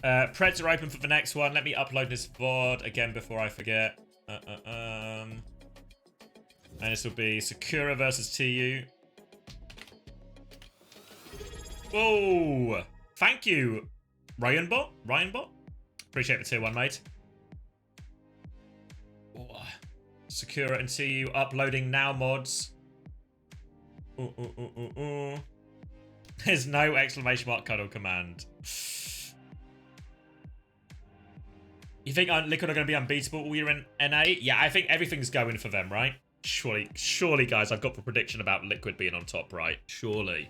Preds are open for the next one. Let me upload this VOD again before I forget. And this will be Sakura versus TU. Whoa! Thank you, Ryanbot. Appreciate the tier 1, mate. Oh. Sakura and TU uploading now, mods. There's no exclamation mark cuddle command. You think Liquid are going to be unbeatable all year in NA? Yeah, I think everything's going for them, right? Surely, guys, I've got the prediction about Liquid being on top, right? Surely.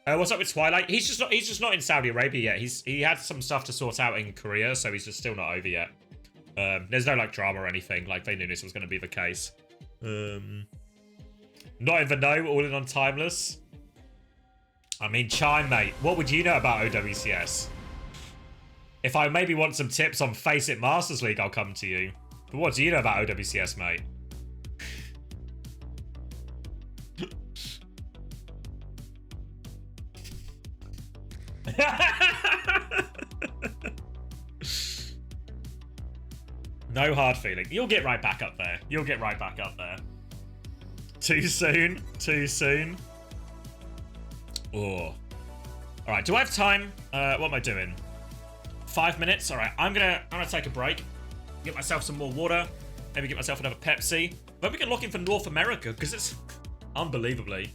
What's up with Twilight? He's just not in Saudi Arabia yet. He had some stuff to sort out in Korea, so he's just still not over yet. There's no like drama or anything. Like they knew this was going to be the case. Not in the know, all in on Timeless. I mean, Chime, mate. What would you know about OWCS? If I maybe want some tips on Face It Masters League, I'll come to you. But what do you know about OWCS, mate? No hard feeling. You'll get right back up there. Too soon. Oh. Alright, do I have time? What am I doing? 5 minutes? Alright, I'm gonna take a break. Get myself some more water. Maybe get myself another Pepsi. But we can look in for North America, because it's unbelievably.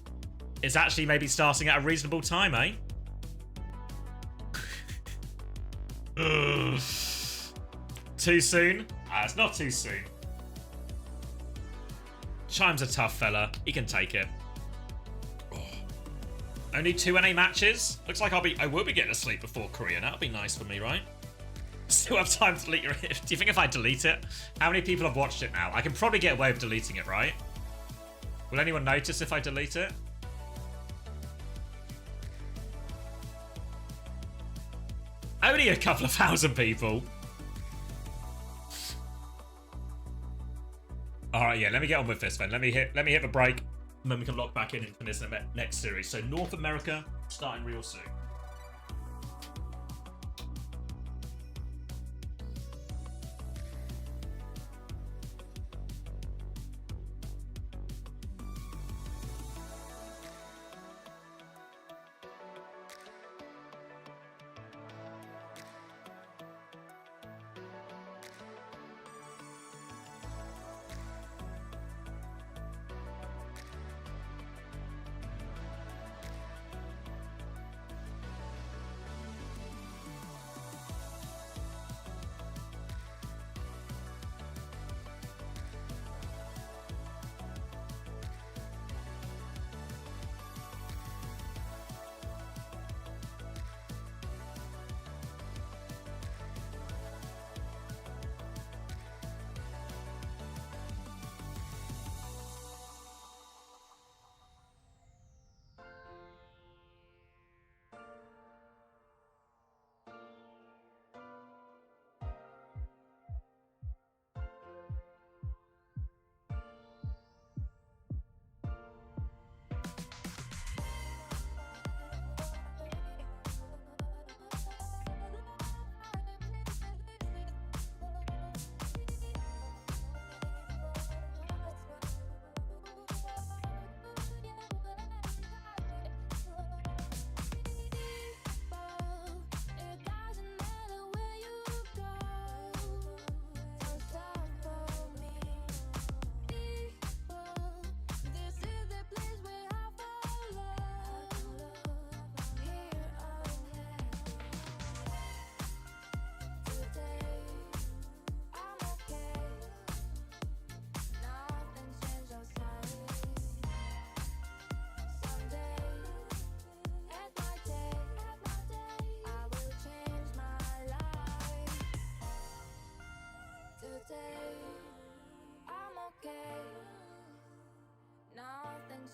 It's actually maybe starting at a reasonable time, eh? Too soon? It's not too soon. Chime's a tough fella. He can take it. Oh. Only 2 NA matches? Looks like I will be getting to sleep before Korea. That'll be nice for me, right? Still have time to delete your... Do you think if I delete it? How many people have watched it now? I can probably get away with deleting it, right? Will anyone notice if I delete it? Only a couple of thousand people. Alright, yeah, let me get on with this then. Let me hit the break, and then we can lock back in for this next series. So North America starting real soon.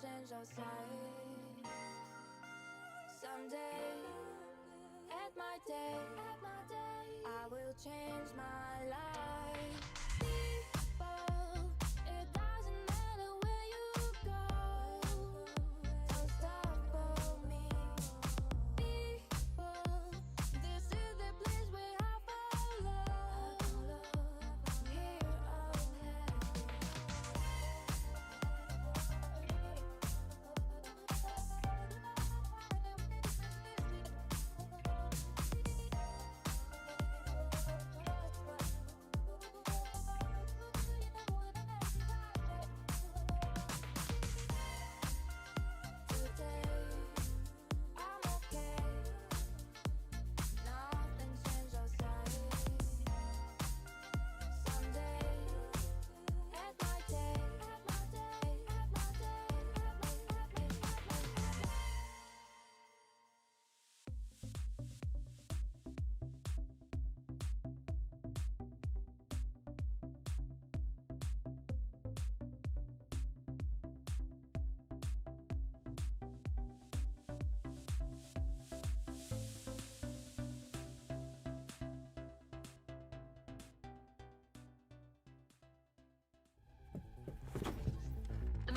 change outside. Someday, at my day, I will change my life. People, it doesn't matter where you go.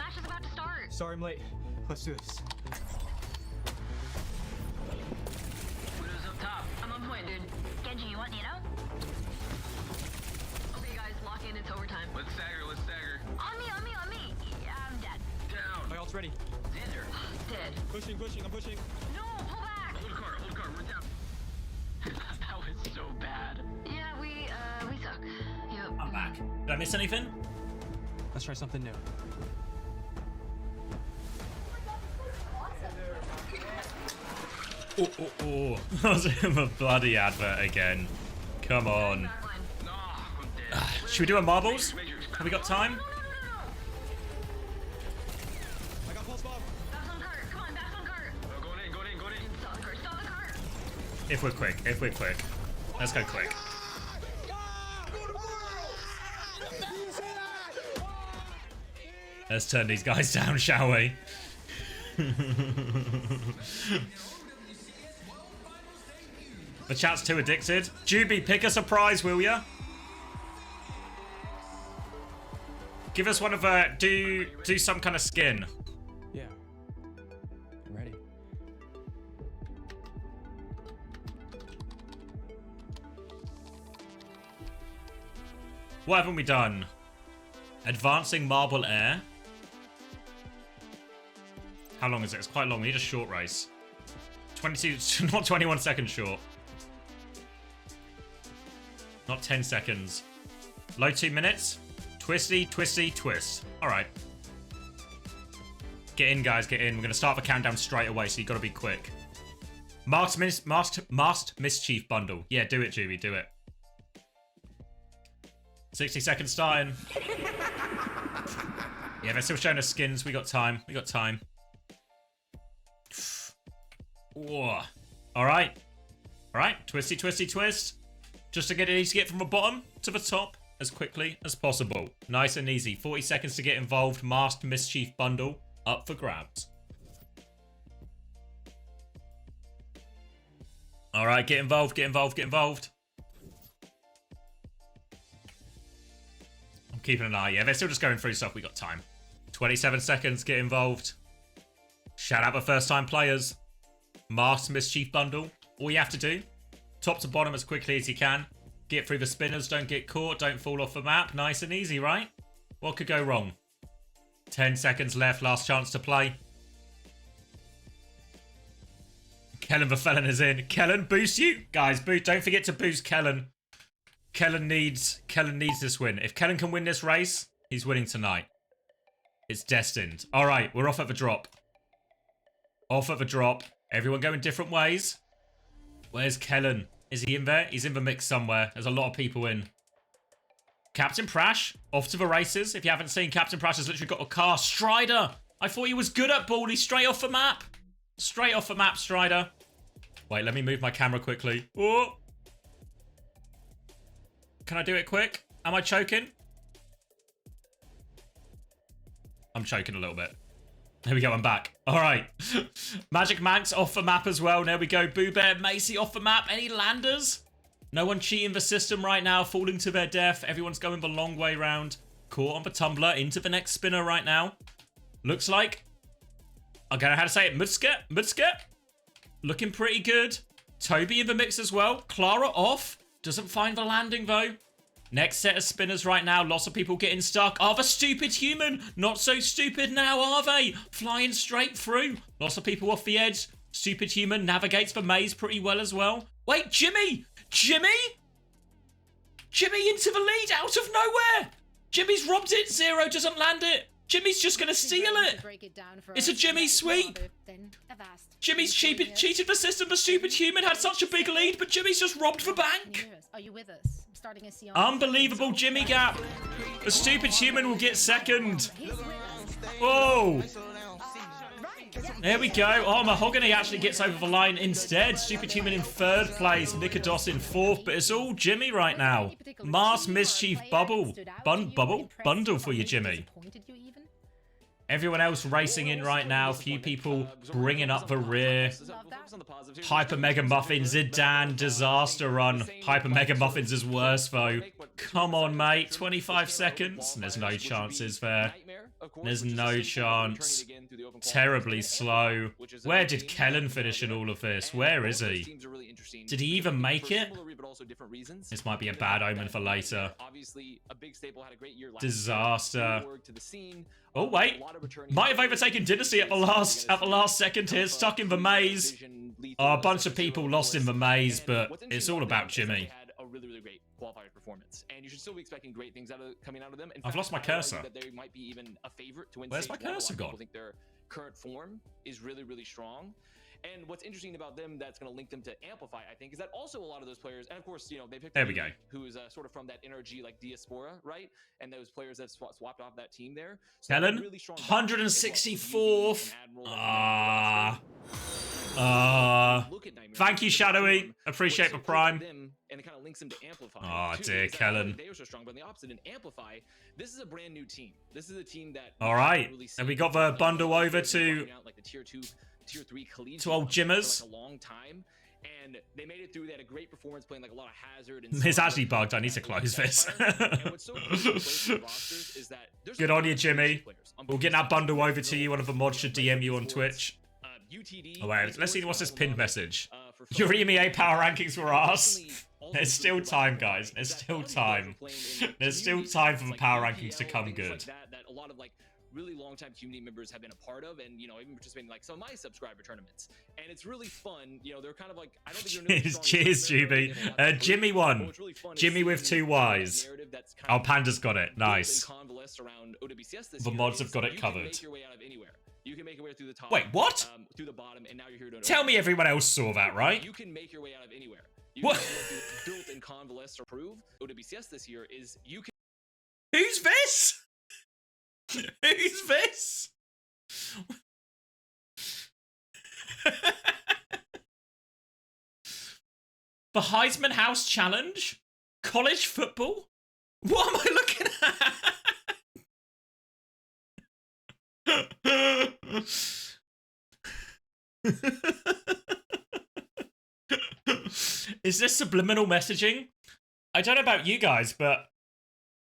match is about to start. Sorry I'm late. Let's do this. Widow's up top. I'm on point, dude. Genji, you want Nino? Okay, guys, lock in. It's overtime. Let's stagger, let's stagger. On me, on me, on me. Yeah, I'm dead. Down. My ult's ready. Xander. Dead. Pushing, I'm pushing. No, pull back. Hold card, we're down. That was so bad. Yeah, we suck. Yep. I'm back. Did I miss anything? Let's try something new. Oh. That was a bloody advert again. Come on. Backline. No, I'm dead. Should we do a marbles? Have we got time? No. I got pulse bomb. That's on cart. Come on, that's on cart. Going in. Stop the cart. Stop the cart. If we're quick. Let's go quick. Let's turn these guys down, shall we? The chat's too addicted. Juby, pick a surprise, will ya? Give us one of do some kind of skin. Yeah. I'm ready. What haven't we done? Advancing Marble Air. How long is it? It's quite long. We need a short race. 22, not 21 seconds short. Not 10 seconds. Low 2 minutes. Twisty, twist. Alright. Get in, guys, get in. We're going to start the countdown straight away, so you've got to be quick. Masked Mischief bundle. Yeah, do it, Juby, do it. 60 seconds starting. Yeah, they're still showing us skins. We got time. Whoa. Alright. Twisty, twist. Just to get it easy to get from the bottom to the top as quickly as possible. Nice and easy. 40 seconds to get involved. Masked Mischief bundle up for grabs. Alright, get involved. I'm keeping an eye. Yeah, they're still just going through stuff. We got time. 27 seconds. Get involved. Shout out the first-time players. Masked Mischief bundle. All you have to do, top to bottom as quickly as you can. Get through the spinners. Don't get caught. Don't fall off the map. Nice and easy, right? What could go wrong? 10 seconds left. Last chance to play. Kellen the Felon is in. Kellen, boost you. Guys, boost. Don't forget to boost Kellen. Kellen needs this win. If Kellen can win this race, he's winning tonight. It's destined. All right, we're off at the drop. Everyone going different ways. Where's Kellen? Is he in there? He's in the mix somewhere. There's a lot of people in. Captain Prash, off to the races. If you haven't seen, Captain Prash has literally got a car. Strider! I thought he was good at Baldy. Straight off the map. Strider. Wait, let me move my camera quickly. Oh! Can I do it quick? Am I choking? I'm choking a little bit. There we go, I'm back. All right. Magic Manx off the map as well. There we go. Boo Bear, Macy off the map. Any landers? No one cheating the system right now, falling to their death. Everyone's going the long way round. Caught on the tumbler into the next spinner right now. Looks like... I don't know how to say it. Mutske. Looking pretty good. Toby in the mix as well. Clara off. Doesn't find the landing though. Next set of spinners right now. Lots of people getting stuck. Are the stupid human? Not so stupid now, are they? Flying straight through. Lots of people off the edge. Stupid human navigates the maze pretty well as well. Wait, Jimmy! Jimmy into the lead out of nowhere! Jimmy's robbed it. Zero doesn't land it. Jimmy's just going to steal it. It's a Jimmy sweep. Jimmy's cheated the system. The stupid human had such a big lead, but Jimmy's just robbed the bank. Are you with us? I'm starting a Sion. Unbelievable Jimmy gap. The stupid human will get second. Whoa. There we go. Oh, Mahogany actually gets over the line instead. Stupid human in third place. Nikados in fourth, but it's all Jimmy right now. Mars Mischief bundle for you, Jimmy. Everyone else racing in right now. Few people bringing up the rear. Hyper Mega Muffins, Zidane, disaster run. Hyper Mega Muffins is worse though. Come on, mate. 25 seconds. There's no chances there. of course. There's which is no essentially returning chance. again through the open Terribly qualifiers. slow. Which is a Where big did team. Kellen finish in all of this? And Where both is those he? teams are really interesting Did he even make for it? similar but also different reasons. This might be a Given bad that omen for later. Obviously, a big staple had a great year last year. Disaster. New org to the scene. Oh wait, A lot of returning might have players. overtaken Dynasty at the last second here, stuck in the maze. Oh, a bunch of people lost in the maze, but it's all about Jimmy. They had a really great qualifier performance, and you should still be expecting great things coming out of them. In I've fact, lost my I would argue cursor. That they might be even a favorite to win. Where's my stage one. A lot cursor of people gone? think their current form is really strong. And what's interesting about them that's going to link them to Amplify, I think, is that also a lot of those players, and of course, they picked There we go. who is sort of from that NRG like diaspora, right? And those players that swapped off that team there. So Helen, really strong backers as well. 164th. Admiral, that's Look at Nightmare. Thank you, Shadowy. Form. Appreciate the What's so cool about prime. them, and it kind of links them to Amplify. Aw, too, dear is that Kellen. They were so strong, but on the opposite, in Amplify, this is a brand new team. This is a team that. All right, really and we seen got the like, bundle over been to rocking out, like the tier 2, tier 3 collegiate to old for, Jimmers. like, a long time. And they made it through. They had a great performance playing like a lot of Hazard. And It's Sonic actually and bugged. I all need to that. close this. And what's so cool about both rosters is that there's Good a on lot you, of Jimmy. players on We'll both get that sides. bundle over to you. One of the mods should DM you on Twitch. UTD, Oh wait, let's see what's this pinned message. for Your folks- EMEA power rankings were arse. Definitely also There's still includes time, the guys. basketball, There's is that still a lot of time. players are playing in, like, There's still community time events for the like power UPL, rankings to come things good. like that a lot of like really long-time community members have been a part of, and even participating in like some of my subscriber tournaments. And it's really fun. They're kind of like, I don't think they're nearly as strong as Cheers, Nightmare, Juby. but they have a lot to prove. Jimmy But won. what's really fun is Jimmy with seeing 2 that Ys. narrative that's kind Oh, of Panda's got it. built Nice. and convalesced around OWCS this The year mods is have got it you covered. Can make your way out of anywhere. You can make your way through the top. Wait, what? Through the bottom, and now you're here to Tell me everyone else saw that, right? You can make your way out of anywhere. You What? can built and convalesced or prove OWCS this year is you can. Who's this? Who's this? The Heisman House Challenge? College football? What am I looking at? Is this subliminal messaging? I don't know about you guys, but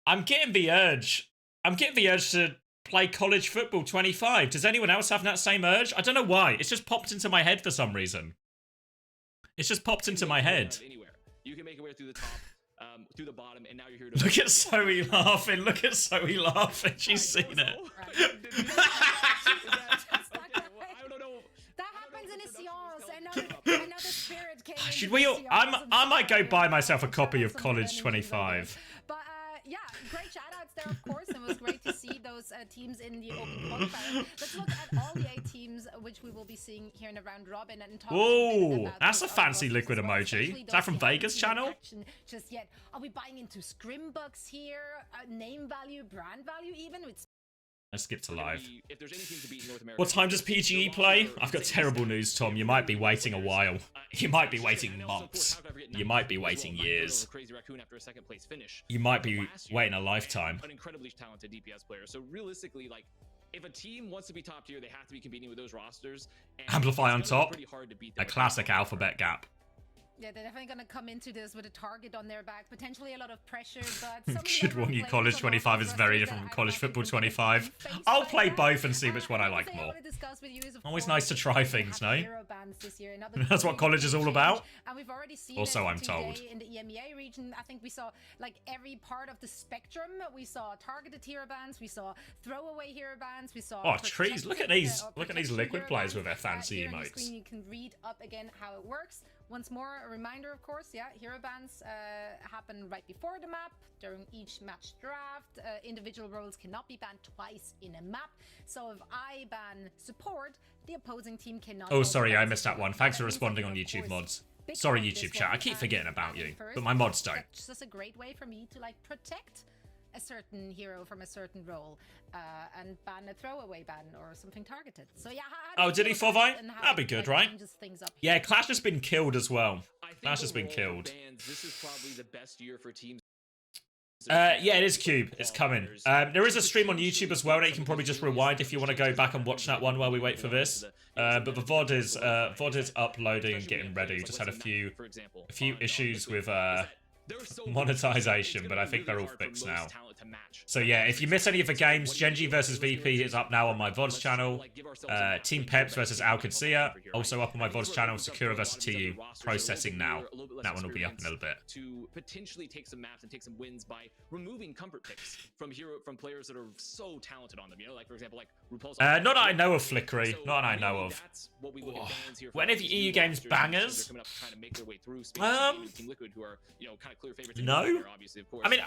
I'm getting the urge. I'm getting the urge to play college football 25. Does anyone else have that same urge? I don't know why. It's just popped into my head for some reason. It's just popped into my head. Anywhere. You can make your way through the top, through the bottom, and now you're here to. Look at Zoe laughing. Look at Zoe laughing. She's seen it. I don't know. That happens in a seance. Another spirit came. Should into we the all... seance and I might go started buy myself a some copy of some College enemies 25. But yeah, great shout outs there, of course. It was great to see those teams in the open qualifier. Let's look at all the 8 teams which we will be seeing here in the round robin and talk a bit Whoa, about that's those a other fancy rosters liquid as well, emoji. especially Is that those from we Vegas haven't seen in channel? action just yet. Are we buying into scrim bucks here? Name value, brand value, even with. Let's skip to live. If there's any team to beat in North America, What time does PGE play? I've got terrible news, Tom. You might be waiting a while. You might be waiting months. You might be waiting years. Crazy Raccoon after a second place finish. You might be Last year, waiting a lifetime. An incredibly talented DPS player. So realistically, like, if a team wants to be top tier, they have to be competing with those rosters. And Amplify on it's gonna be top. pretty hard to beat them A with classic that. alphabet gap. Yeah, they're definitely going to come into this with a target on their back, potentially a lot of pressure, but some of the Should other warn you, players College on 25 is those very rosters different that from College I've Football actually been 25. faced I'll by play that. both and see which one I Another like thing more. wanna discuss with you is, of Always course, nice to try we things, have no? hero bans this year, another That's what big college is all change, about. And we've already seen Also, it I'm today told. in the EMEA region. I think we saw like every part of the spectrum. We saw targeted hero bans, we saw throwaway hero bans, we saw. Oh, trees. Look at these. or Look at these protection liquid hero players bans. with their fancy Here on the emotes. screen you can read up again how it works. Once more, a reminder, of course, yeah, hero bans happen right before the map, during each match draft. Individual roles cannot be banned twice in a map. So if I ban support, the opposing team cannot. Oh, also sorry, ban I missed that support. one. Thanks That for means responding that on you, of YouTube course, mods. pick Sorry, up YouTube this chat. I one keep and forgetting about ban it you, first, but my mods because don't. that's just a great way for me to like protect a certain hero from a certain role and ban a throwaway ban or something targeted. So yeah, how Oh, do did you he feel about Fovite? it and how That'd be it, good, like, right? changes things up Yeah, here? Clash has been killed as well. I think Clash has been overall, killed. Bans, this is probably the best year for teams. Yeah, it is Cube. It's coming. There is a stream on YouTube as well that you can probably just rewind if you want to go back and watch that one while we wait for this. But the VOD is uploading and getting ready. Just had a few issues with they're so monetization, it's but gonna I be think really they're all hard for fixed most now. talent to match. So yeah, if you miss any of the games, Genji versus VP is up now on my VODs Let's channel. like give ourselves a map. Team Like, Peps we're versus benefiting from Alcancia, here, right? also up on my I think VODs we're channel. opening up Sakura for a versus lot of these TU, other rosters that are a processing little now. bit newer, a little bit less That one will be up in a little bit. to potentially take some maps and take some wins by removing comfort picks from players that are so talented on them. You know, like for example, like RuPaul's. Not that I know of, Flickery. So not that I know really of. That's what we look at bans here for When have these EU new games rosters, bangers? they're coming up trying to make their way through Space Team and Team Liquid, who are kind of clear favorites. No? Here, obviously, of course. I mean,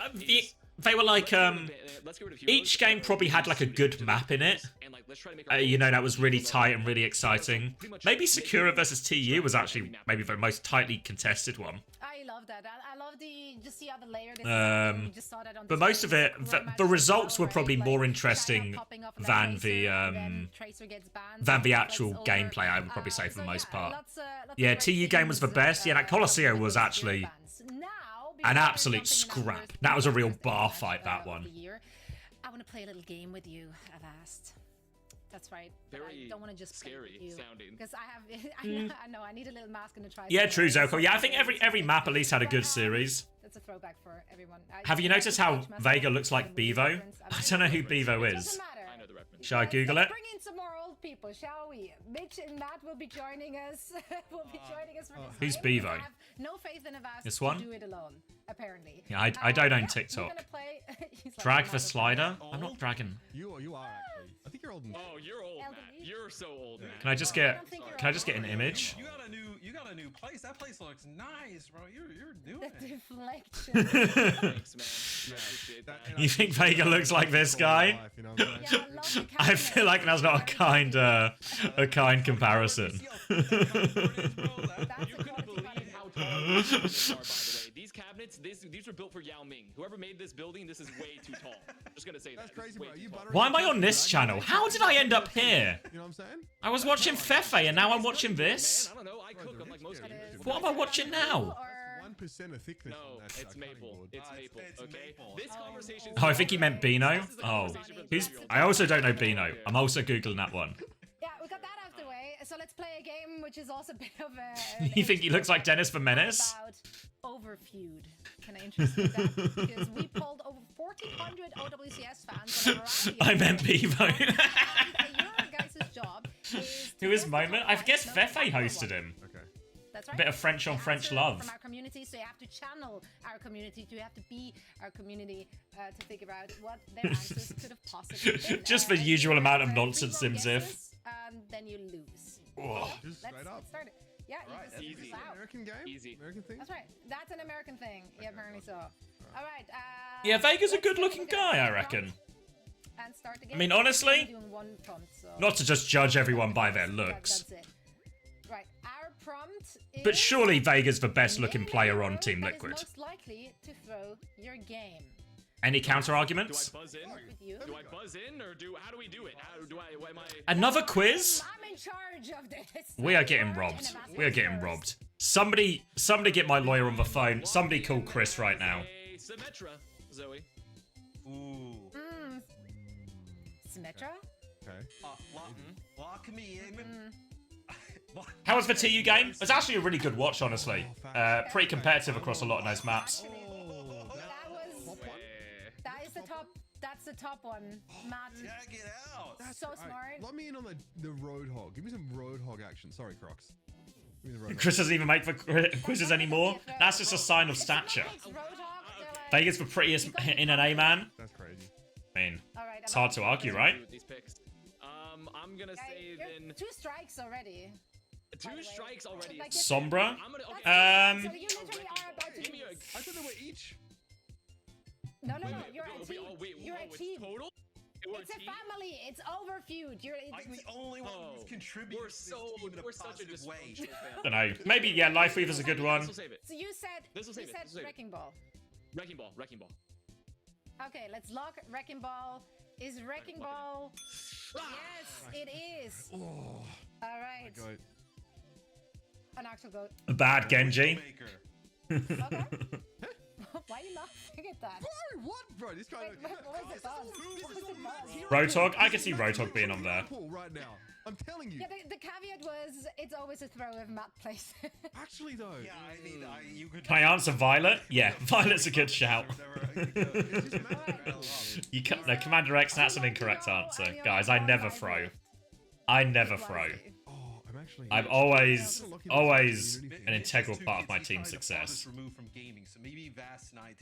they were like, let's get rid of heroes each game that are probably had really like a suited good to map in it. and, like, let's try to make our You know, own that was really team tight and that really are exciting. pretty much Maybe make Sakura it versus TU was actually maybe the most tightly contested one. I love that. I love the just see how the layer. Um, just saw that on But the most of it, Sakura match the as results well, were probably right? more Like, interesting China popping off than Tracer, the and then Tracer gets banned, than so the it's actual over. gameplay. I would probably say for the So most yeah, part. lots of Yeah, great TU game was the things, best. Yeah, that Colosseo was with actually bans. Now, an because we're absolute jumping in our scrap. first That was a real first bar match, fight, that of one. the year, I want to play a little game with you. I've asked. That's right. But Very I don't want to just play scary with you sounding. because I have. I know. I need a little mask and a try. Yeah, true, Zoko. Yeah, I think every map at least had a good series. That's a throwback for everyone. Have you noticed how Vega looks like Bevo? I don't know who Bevo is. Doesn't matter. I know the reference. Shall I Google it? Bring in some more old people, shall we? Mitch and Matt will be joining us. will be joining us for this. Who's game. Bevo? I have no faith in Avast This to one? do it alone, apparently. Yeah, I don't own We're TikTok. gonna play. He's like, Drag "I'm for not slider? Old? I'm not dragging. You are actually. I think you're old. Oh, you're old, Matt. Elderly? You're so old, Matt. Can I just I get don't think you're can I just get an old. image? You got a new place. That place looks nice, bro. You're doing The it. deflection. Thanks, man. I appreciate that. You think Vega looks like this guy? You know what I'm saying? Yeah, love the I feel like that's not a kind comparison. You couldn't believe how tall these cabinets are, by the way. These cabinets, these were built for Yao Ming. Whoever made this building, this is way too tall. Just gonna say That's that. crazy, It's way bro. too You tall. buttering Why am I yourself on with this Dragon channel? Ball? How did I end up here? You know what I'm saying? I was watching Fefe and now I'm watching this. Man, I don't know. I cook unlike most That people. is- What am I watching now? Or- 1% of thickness. No, on that, it's cutting maple. board. It's maple. it's Okay. maple. This conversation. Oh, I think he meant Beano. Oh, who's? I also don't know Beano. I'm also googling that one. Yeah, we got that out of the way. So let's play a game which is also a bit of a. You think he looks like Dennis for Menace? About Overfeud. Can I introduce that? Because we polled over 1,400 OWCS fans on a variety of I meant topics. Bevo. And your guys' job is to Who is list the Moment? top I five guess most Fefe popular hosted ones. him. Okay. That's A right. bit of French on The French answer love. From our community, so you have to channel our community. You have to be our community to figure out what their answers could have possibly been. Just the and usual you amount have, of nonsense, three wrong Simsif. guesses, then you lose. Ugh. Just Let's straight up. get started. Yeah, Alright, you that's can easy. see this out. American game? Easy. American thing? That's right. That's an American thing. Yeah, apparently so. All right. Yeah, Vega's a let's good-looking take a guy, I prompt reckon. And start the I mean, game. honestly, I'm doing one prompt, so not to just judge everyone by their that- looks, that's it. Right. Our prompt is. but surely Vega's the best-looking name a player hero on Team that is Liquid. most likely to throw your game. Any counter Do I arguments? buzz in? With you. Do I buzz in or how do we do it? How do I? Am I? Another quiz? I'm in charge of this. We are I'm getting in charge, robbed. and if I We are say getting first- robbed. Somebody get my lawyer on the phone. Somebody call Chris right now. A Symmetra, Zoe. Ooh. Symmetra? Okay. Lock me in. How was the TU game? It's actually a really good watch, honestly. Pretty competitive across a lot of those maps. That is the top. That's the top one, Matt. Check it out. So Alright, smart. Let me in on the Roadhog. Give me some Roadhog action. Sorry, Crocs. Give me the Roadhog. Chris doesn't even make the quizzes anymore. That's just a sign of stature. Vega's the prettiest in an A man. That's crazy. I mean, Alright, it's hard to argue, right? With these picks. I'm gonna say then 2 strikes already. two strikes already. Like, Sombra? I'm gonna. Okay. So you literally are about to Give me lose. a. I thought they were each. No, you're a team. You're a it's team. total. We're It's a team? family. It's over feud. I'm the only one who's contributing We're to this so team in a we're such a positive way. dysfunctional family. Don't know. Maybe, yeah, Life Weaver's a good one. This will save it. So you said This'll save it, this'll save it. Wrecking Ball. Wrecking ball. Wrecking ball. Okay, let's lock Wrecking Ball. Is Wrecking Ball? Yes, it is. Oh, All right. my God. An actual goat. A bad Genji. Maker. Okay. Why are you laughing at that? Bro, what, bro? This guy. Wait, what was the buzz? What was the buzz? Roadhog? I can see Roadhog being on there. Right now, I'm telling you. Yeah, the caveat was it's always a throw if Matt plays. Actually, though. Yeah, I mean, you could. Can I answer Violet? Yeah, Violet's a good shout. You can, no, Commander X, that's an incorrect answer. Guys, I never throw. I never throw. Oh, I'm actually. I'm always an integral part of my team's success. Removed from gaming, so maybe Vast Knight.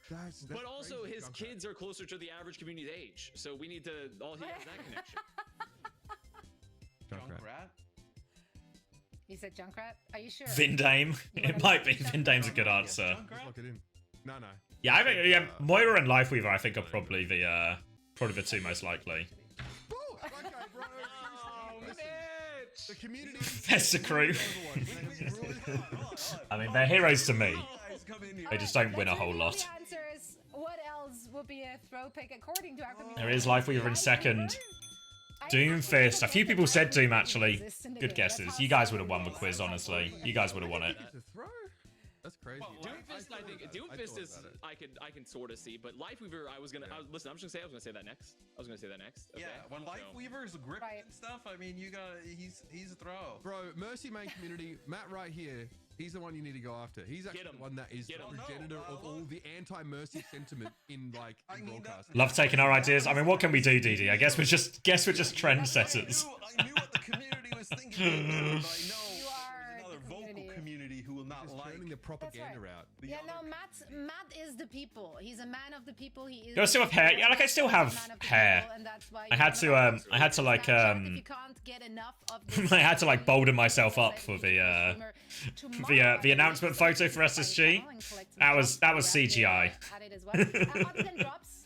That's But also, crazy, his Junkrat. kids are closer to the average community's age, so we need to. All he has that connection. Junkrat. Junkrat? You said Junkrat? Are you sure? Vindame. It might be. Vindame's a good answer. Junkrat? Lock it in. No. Yeah, I think yeah, Moira and Lifeweaver I think are probably the two most likely. Oh, okay, bro. The community. That's the crew. I mean, they're heroes to me. They just don't win a whole lot. The answers. What else would be a throw pick according to our community? There is Lifeweaver in second. Doomfist. A few people said Doom actually. Good guesses. You guys would have won the quiz, honestly. You guys would have won it. It's a throw? That's crazy. Doomfist, I think Doomfist is thought about I can sort of see, but Lifeweaver, listen. I was gonna say that next. Okay? Yeah, when So- Lifeweaver's grip Right. and stuff, I mean, he's a throw. Bro, Mercy main community, Matt right here, he's the one you need to go after. He's actually him. the one that is the Get him. progenitor of all the anti-Mercy sentiment in like I in mean, broadcasting. Love taking our ideas. I mean, what can we do, DD? I guess we're just trendsetters. I knew what the community was thinking. But I know You there's are another the vocal community. community who will not Just like. turning the propaganda right. out. the Yeah, no, other- Matt is the people. He's a man of the people. He is. Do I still have hair? Yeah, like I still have Man of the hair. people, and that's why I had you wanna to I had to like Snapchat if you can't get enough of this I had to like bolden myself streamer, up for the tomorrow, the announcement photo for SSG. That was CGI. Added as well. Other than drops,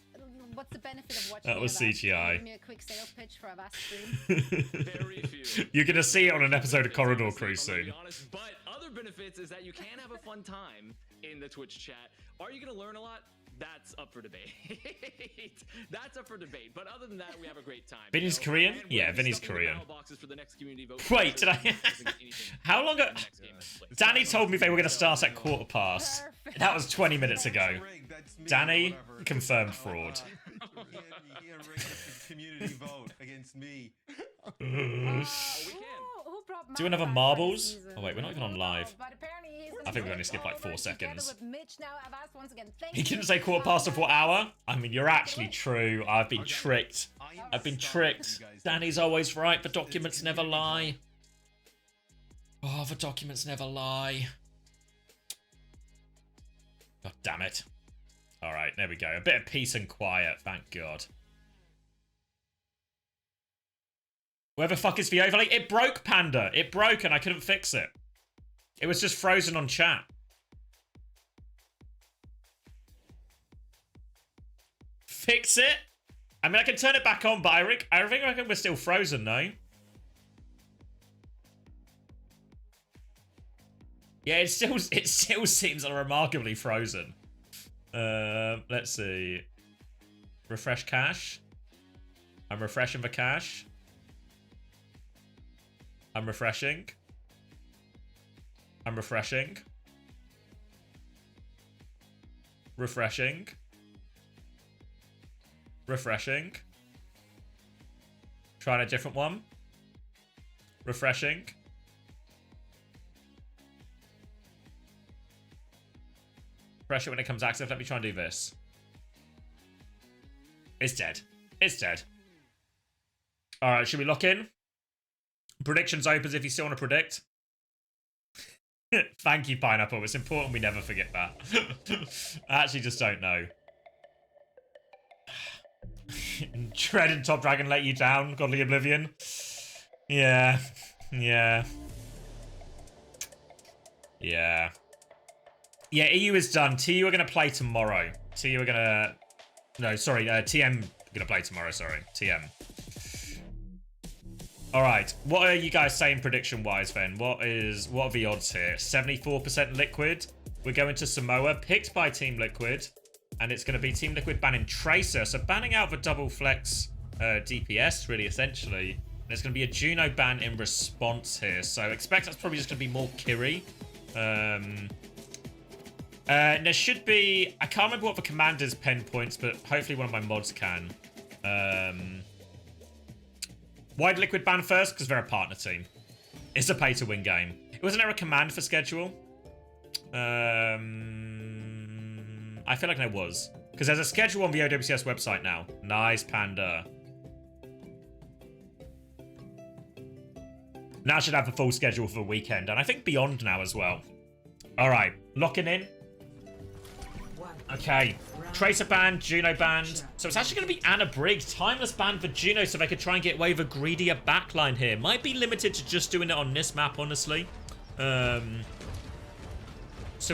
what's the benefit of watching? That was Avast? CGI. Give me a quick sales pitch for Avast stream. Very few. You're gonna see it on an episode of Corridor Crew I'm gonna be soon. honest, but other benefits is that you can have a fun time in the Twitch chat. Are you gonna learn a lot? That's up for debate. That's up for debate. But other than that, we have a great time. Vinny's you know? Korean? And we're Yeah, gonna be Vinny's stuffing the Korean. battle boxes for the next community vote. Wait, did I- Anything How long ago? in the next game that's played. Danny told me they were gonna start at 15:15. Perfect. That was 20 minutes ago. Rigged, that's me, Danny, whatever. confirmed fraud. He rigged the community vote against me. we can. Who brought Do another Matt back marbles? for the season? Oh, wait, we're not even on Who live. knows? But apparently he's I think we're gonna skip, like, over 4 together seconds. with Mitch now. Avast, once again, thank He you. didn't say 15:15 of what hour? I mean, you're actually true. I've been tricked. I've been tricked. Danny's always right. The documents never lie. Oh, the documents never lie. God damn it. Alright, there we go. A bit of peace and quiet, thank God. Where the fuck is the overlay? It broke, Panda. It broke and I couldn't fix it. It was just frozen on chat. Fix it? I mean, I can turn it back on, but I reckon we're still frozen, no? Yeah, it still seems remarkably frozen. Let's see. Refresh cache. I'm refreshing the cache. I'm refreshing. I'm refreshing. Refreshing. Refreshing. Trying a different one. Refreshing. Refresh it when it comes active. Let me try and do this. It's dead. It's dead. Alright, should we lock in? Predictions opens if you still want to predict. Thank you, Pineapple. It's important we never forget that. I actually just don't know. Tread and Top Dragon let you down, Godly Oblivion. Yeah. Yeah. Yeah. Yeah, EU is done. TU are going to play tomorrow. TU are going to... No, sorry. TM going to play tomorrow, sorry. TM. Alright. What are you guys saying prediction-wise, then? What are the odds here? 74% Liquid. We're going to Samoa, picked by Team Liquid. And it's going to be Team Liquid banning Tracer. So banning out the double flex DPS, really, essentially. And it's going to be a Juno ban in response here. So expect that's probably just going to be more Kiri. There should be... I can't remember what the commander's pen points, but hopefully one of my mods can. Wide Liquid ban first? Because they're a partner team. It's a pay-to-win game. Wasn't there a command for schedule? I feel like there was. Because there's a schedule on the OWCS website now. Nice, Panda. Now I should have the full schedule for the weekend. And I think beyond now as well. Alright, locking in. Okay, Tracer banned, Juno banned. So it's actually going to be Anna Briggs. Timeless banned for Juno so they could try and get away with a greedier backline here. Might be limited to just doing it on this map, honestly. So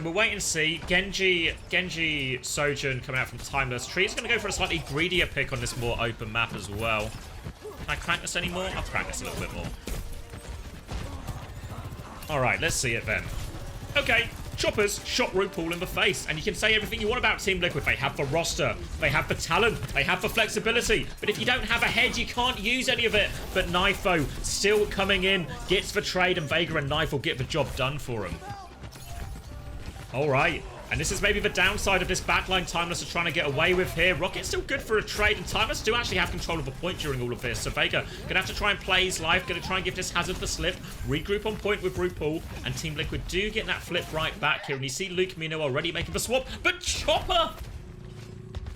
we'll wait and see. Genji Sojourn coming out from Timeless. Tree's going to go for a slightly greedier pick on this more open map as well. Can I crank this anymore? I'll crank this a little bit more. Alright, let's see it then. Okay, Choppers shot RuPaul in the face, and you can say everything you want about Team Liquid. They have the roster, they have the talent, they have the flexibility, but if you don't have a head, you can't use any of it. But Knifo still coming in, gets the trade, and Vega and Knife will get the job done for him. Alright, and this is maybe the downside of this backline Timeless are trying to get away with here. Rocket's still good for a trade, and Timeless do actually have control of a point during all of this. So Vega gonna have to try and play his life, gonna try and give this Hazard the slip, regroup on point with RuPaul, and Team Liquid do get that flip right back here. And you see Luke Mino already making the swap, but Chopper!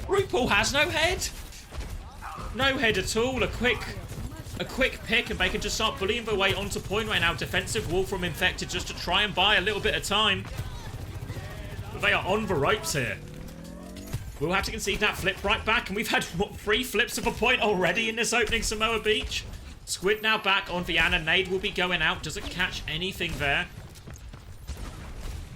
RuPaul has no head! No head at all. A quick pick, and they can just start bullying their way onto point right now. Defensive wall from Infected just to try and buy a little bit of time. But they are on the ropes here. We'll have to concede that flip right back, and we've had, what, 3 flips of a point already in this opening Samoa Beach? Squid now back on Viana. Nade will be going out. Doesn't catch anything there.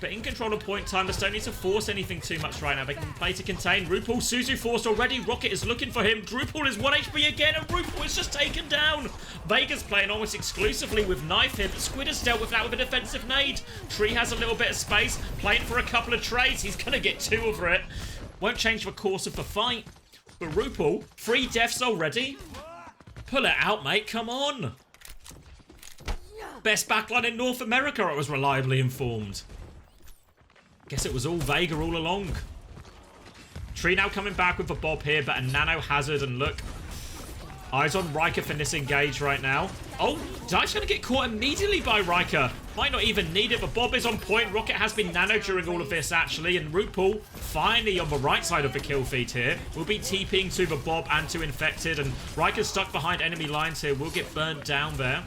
But in control of point time, they don't need to force anything too much right now. They can play to contain. RuPaul, Suzu forced already. Rocket is looking for him. RuPaul is 1 HP again, and RuPaul is just taken down. Vega's playing almost exclusively with Knife here, but Squid has dealt with that with a defensive nade. Tree has a little bit of space, playing for a couple of trades. He's going to get 2 over it. Won't change the course of the fight. But RuPaul, 3 deaths already. Pull it out, mate. Come on. Best backline in North America, I was reliably informed. Guess it was all Vega all along. Tree now coming back with the Bob here, but a Nano Hazard, and look. Eyes on Riker for this engage right now. Oh, Dive's going to get caught immediately by Riker. Might not even need it, but Bob is on point. Rocket has been nano during all of this, actually, and RuPaul finally on the right side of the kill feed here. Will be TPing to the Bob and to Infected, and Riker's stuck behind enemy lines here. Will get burnt down there.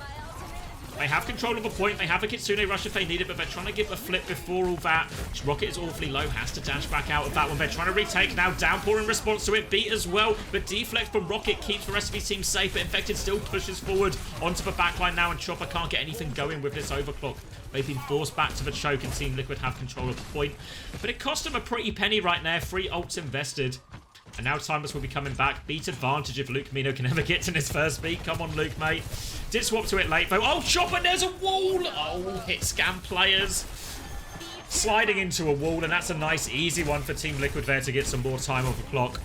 They have control of a point. They have a Kitsune rush if they need it, but they're trying to get the flip before all that. Rocket is awfully low, has to dash back out of that one. They're trying to retake now. Downpour in response to it. Beat as well, but deflect from Rocket keeps the rest of his team safe, but Infected still pushes forward onto the backline now, and Chopper can't get anything going with this overclock. They've been forced back to the choke, and Team Liquid have control of the point. But it cost them a pretty penny right there. 3 ults invested. And now Timeless will be coming back. Beat advantage if Luke Mino can ever get to this first beat. Come on, Luke, mate. Did swap to it late, though. Oh, Chopper, there's a wall. Oh, hit scam players. Sliding into a wall, and that's a nice, easy one for Team Liquid there to get some more time off the clock.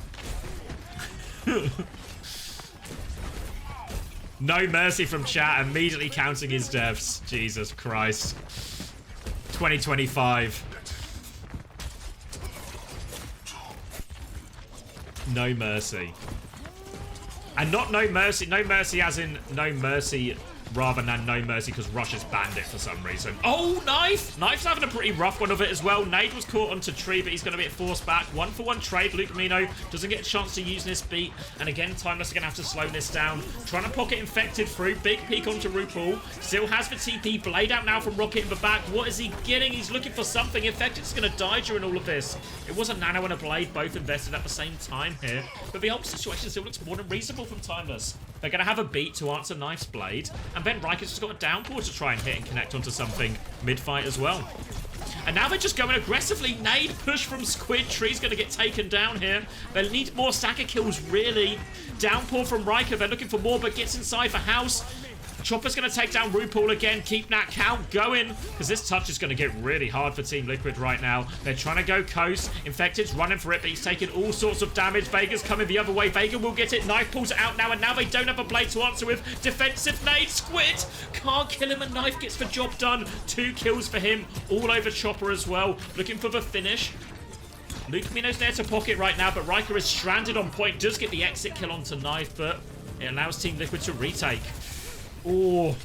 No mercy from chat, immediately counting his deaths. Jesus Christ. 2025. No mercy. And not no mercy. No mercy as in no mercy rather than no mercy because Russia's banned it for some reason. Oh, Knife! Knife's having a pretty rough one of it as well. Nade was caught onto Tree, but he's going to get forced back. 1-for-1 trade. Luke Mino doesn't get a chance to use this beat. And again, Timeless are going to have to slow this down. Trying to pocket Infected through. Big peek onto RuPaul. Still has the TP. Blade out now from Rocket in the back. What is he getting? He's looking for something. Infected's going to die during all of this. It was a Nano and a Blade, both invested at the same time here. But the whole situation still looks more than reasonable from Timeless. They're going to have a beat to answer Knife's Blade. And then Riker's just got a downpour to try and hit and connect onto something mid-fight as well. And now they're just going aggressively. Nade push from Squid. Tree's going to get taken down here. They need more stacker kills, really. Downpour from Riker. They're looking for more, but gets inside the house. Chopper's going to take down RuPaul again. Keep that count going, because this touch is going to get really hard for Team Liquid right now. They're trying to go coast. Infected's running for it, but he's taking all sorts of damage. Vega's coming the other way. Vega will get it. Knife pulls it out now, and now they don't have a blade to answer with. Defensive nade. Squid can't kill him, and Knife gets the job done. 2 kills for him, all over Chopper as well. Looking for the finish. Lucamino's there to pocket right now, but Riker is stranded on point. Does get the exit kill onto Knife, but it allows Team Liquid to retake. Oh,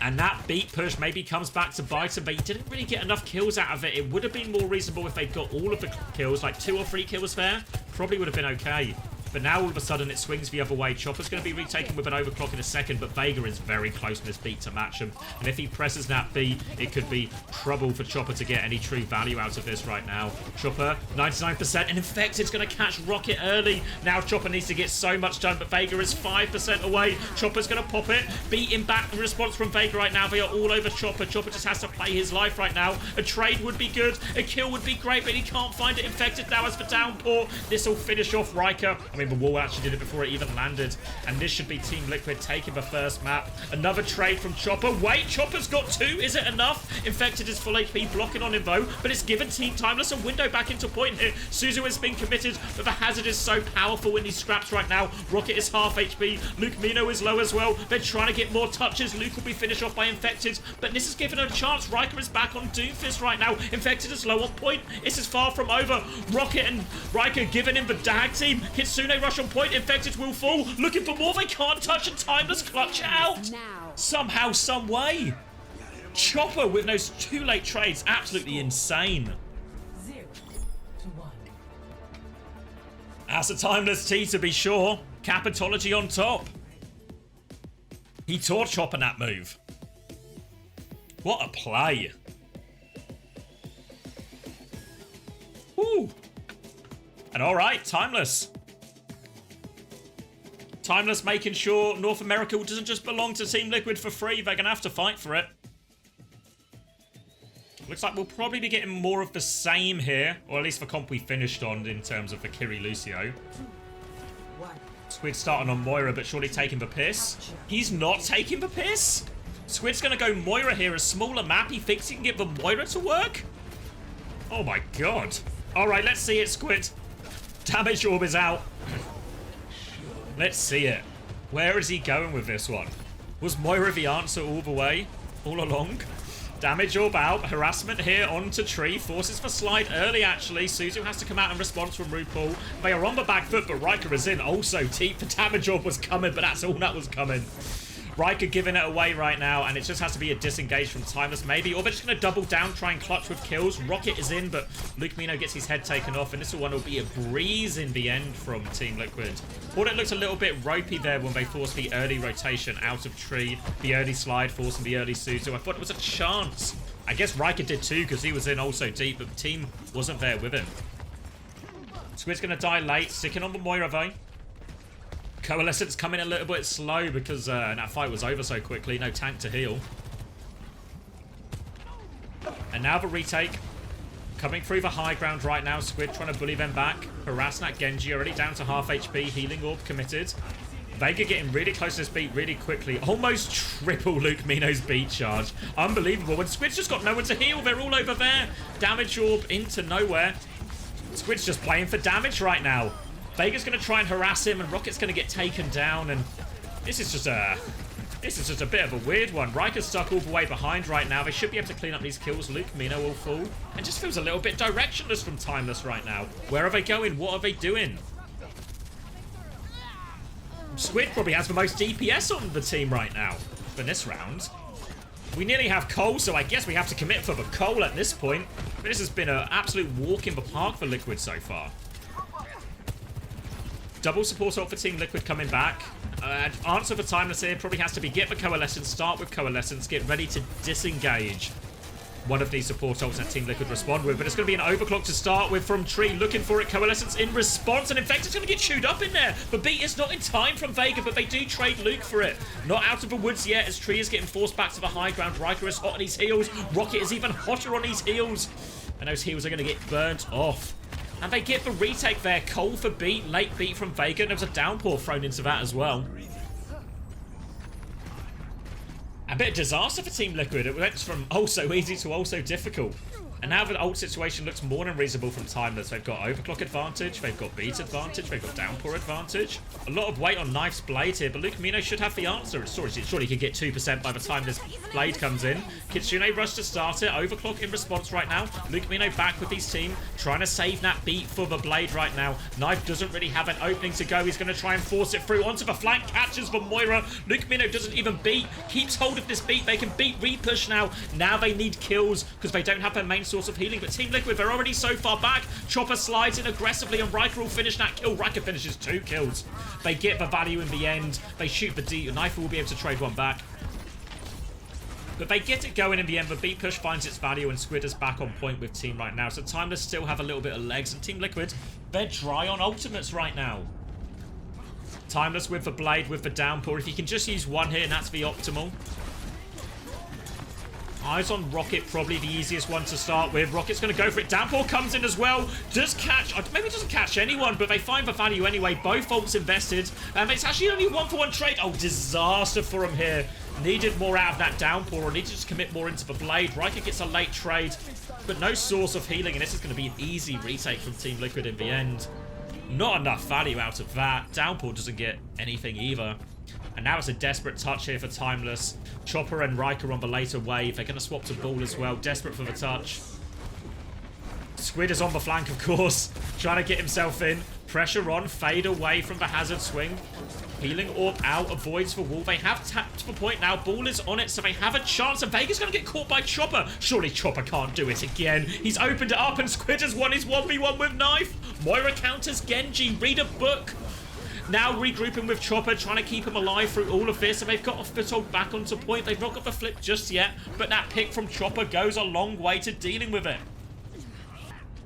and that beat push maybe comes back to bite him, but he didn't really get enough kills out of it. It would have been more reasonable if they'd got all of the kills, like 2 or 3 kills there. Probably would have been okay. But now all of a sudden it swings the other way. Chopper's going to be retaken with an overclock in a second, but Vega is very close in this beat to match him. And if he presses that beat, it could be trouble for Chopper to get any true value out of this right now. Chopper, 99%, and Infected's going to catch Rocket early. Now Chopper needs to get so much done, but Vega is 5% away. Chopper's going to pop it, beat him back. The response from Vega right now, they are all over Chopper. Chopper just has to play his life right now. A trade would be good, a kill would be great, but he can't find it. Infected now has the downpour. This will finish off Riker. I mean, the wall actually did it before it even landed, and this should be Team Liquid taking the first map. Another trade from Chopper. Wait, Chopper's got 2. Is it enough? Infected is full HP, blocking on him though, but it's given Team Timeless a window back into point here. Suzu has been committed, but the hazard is so powerful in these scraps right now. Rocket is half HP. Lucamino is low as well. They're trying to get more touches. Luke will be finished off by Infected, but this is given a chance. Riker is back on Doomfist right now. Infected is low on point. This is far from over. Rocket and Riker giving him the dag team. Kitsune rush on point. Infected will fall. Looking for more. They can't touch, and Timeless clutch it out. Somehow, some way. Chopper with those 2 late trades. Absolutely insane. 0 to 1. That's a Timeless T to be sure. Capitology on top. He taught Chopper that move. What a play. Woo. And alright, Timeless. Timeless making sure North America doesn't just belong to Team Liquid for free. They're going to have to fight for it. Looks like we'll probably be getting more of the same here. Or at least the comp we finished on in terms of the Kiri Lucio. Squid starting on Moira, but surely taking the piss. He's not taking the piss? Squid's going to go Moira here. A smaller map. He thinks he can get the Moira to work? Oh my god. Alright, let's see it, Squid. Damage orb is out. Let's see it. Where is he going with this one? Was Moira the answer all the way? All along? Damage orb out. Harassment here onto Tree. Forces for slide early, actually. Suzu has to come out in response from RuPaul. They are on the back foot, but Riker is in. Also, Teep, the damage orb was coming, but that's all that was coming. Riker giving it away right now, and it just has to be a disengage from Timeless maybe, or they're just going to double down, try and clutch with kills. Rocket is in, but Lucamino gets his head taken off, and this one will be a breeze in the end from Team Liquid. Thought it looked a little bit ropey there when they forced the early rotation out of Tree, the early slide forcing the early Suzu. I thought it was a chance. I guess Riker did too, because he was in also deep, but the team wasn't there with him. Squid's going to die late, sticking on the Moira though. Coalescence coming a little bit slow because that fight was over so quickly. No tank to heal. And now the retake. Coming through the high ground right now. Squid trying to bully them back. Harassing that Genji. Already down to half HP. Healing orb committed. Vega getting really close to this beat really quickly. Almost triple Lucamino's beat charge. Unbelievable. And Squid's just got no one to heal. They're all over there. Damage orb into nowhere. Squid's just playing for damage right now. Vega's going to try and harass him, and Rocket's going to get taken down, and this is just a bit of a weird one. Riker's stuck all the way behind right now. They should be able to clean up these kills. Lucamino will fall. It just feels a little bit directionless from Timeless right now. Where are they going? What are they doing? Squid probably has the most DPS on the team right now for this round. We nearly have Cole, so I guess we have to commit for the Cole at this point. But this has been an absolute walk in the park for Liquid so far. Double support ult for Team Liquid coming back. Answer for Timeless here probably has to be get the Coalescence, start with Coalescence, get ready to disengage one of these support ults that Team Liquid respond with. But it's going to be an overclock to start with from Tree, looking for it. Coalescence in response, and Infected's going to get chewed up in there. The beat is not in time from Vega, but they do trade Luke for it. Not out of the woods yet, as Tree is getting forced back to the high ground. Riker is hot on his heels. Rocket is even hotter on his heels. And those heels are going to get burnt off. And they get the retake there. Cole for beat, late beat from Vega. And there was a downpour thrown into that as well. A bit of disaster for Team Liquid. It went from oh so easy to oh so difficult. And now the ult situation looks more than reasonable from Timeless. They've got overclock advantage, they've got beat advantage, they've got downpour advantage. A lot of weight on Knife's blade here, but Lucamino should have the answer. Surely he could get 2% by the time this blade comes in. Kitsune rush to start it, overclock in response right now. Lucamino back with his team, trying to save that beat for the blade right now. Knife doesn't really have an opening to go. He's going to try and force it through onto the flank, catches for Moira. Lucamino doesn't even beat, keeps hold of this beat. They can beat repush now. Now they need kills because they don't have their main source of healing, but Team Liquid, they're already so far back. Chopper slides in aggressively and Riker will finish that kill. Riker finishes 2 kills. They get the value in the end. They shoot the D. Knife will be able to trade one back. But they get it going in the end. The beat push finds its value and Squid is back on point with Team right now. So Timeless still have a little bit of legs, and Team Liquid, they're dry on ultimates right now. Timeless with the blade, with the downpour. If you can just use one hit, and that's the optimal. Eyes on Rocket, probably the easiest one to start with. Rocket's going to go for it. Downpour comes in as well. Does catch, maybe doesn't catch anyone, but they find the value anyway. Both ults invested. And it's actually only 1-for-1 trade. Oh, disaster for him here. Needed more out of that downpour, or needed to commit more into the blade. Riker gets a late trade, but no source of healing, and this is going to be an easy retake from Team Liquid in the end. Not enough value out of that. Downpour doesn't get anything either. And now it's a desperate touch here for Timeless. Chopper and Riker on the later wave. They're going to swap to Ball as well. Desperate for the touch. Squid is on the flank, of course. Trying to get himself in. Pressure on. Fade away from the hazard swing. Healing orb out. Avoids the wall. They have tapped the point now. Ball is on it, so they have a chance. And Vega's going to get caught by Chopper. Surely Chopper can't do it again. He's opened it up and Squid has won his 1v1 with Knife. Moira counters Genji. Read a book. Now regrouping with Chopper, trying to keep him alive through all of this, and they've got a foothold back onto point. They've not got the flip just yet, but that pick from Chopper goes a long way to dealing with it.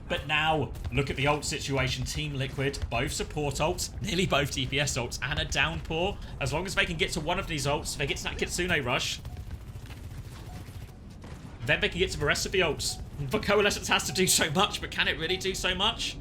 But now, look at the ult situation. Team Liquid, both support ults, nearly both DPS ults, and a downpour. As long as they can get to one of these ults, they get to that Kitsune rush, then they can get to the rest of the ults. The Coalescence has to do so much, but can it really do so much?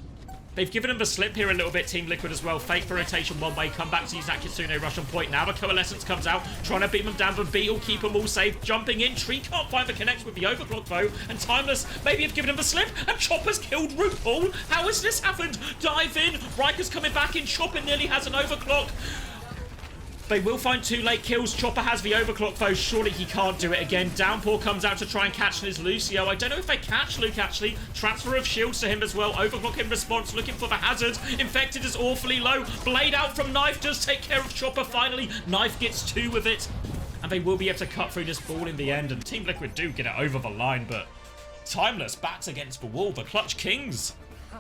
They've given him the slip here a little bit, Team Liquid as well. Fake for rotation one way, come back to use that Kitsune rush on point. Now the Coalescence comes out, trying to beat them down, but B will keep them all safe. Jumping in, Tree can't find the connect with the overclock though, and Timeless maybe have given him the slip, and Chopper's killed RuPaul. How has this happened? Dive in, Riker's coming back in, Chopper nearly has an overclock. They will find 2 late kills. Chopper has the overclock though. Surely he can't do it again. Downpour comes out to try and catch his Lucio. I don't know if they catch Luke actually. Transfer of shields to him as well. Overclock in response, looking for the hazard. Infected is awfully low. Blade out from Knife does take care of Chopper finally. Knife gets 2 with it. And they will be able to cut through this ball in the end. And Team Liquid do get it over the line, but Timeless backs against the wall. The Clutch Kings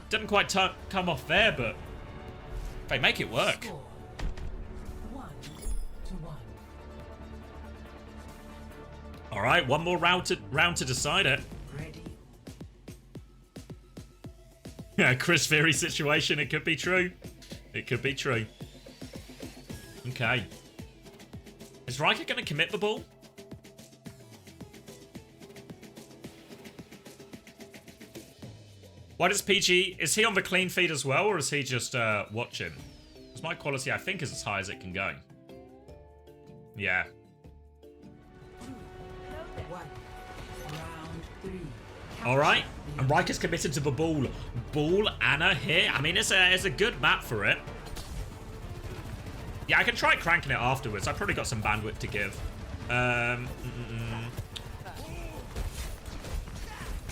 didn't quite come off there, but they make it work. 1-1. All right, one more round to decide it. Ready. Yeah, Chris Fury situation. It could be true. It could be true. Okay. Is Riker going to commit the ball? Why does PG... Is he on the clean feed as well, or is he just watching? Because my quality, I think, is as high as it can go. Yeah. Alright, and Riker's committed to the ball. Ball Anna here. I mean, it's a good map for it. Yeah, I can try cranking it afterwards. I've probably got some bandwidth to give.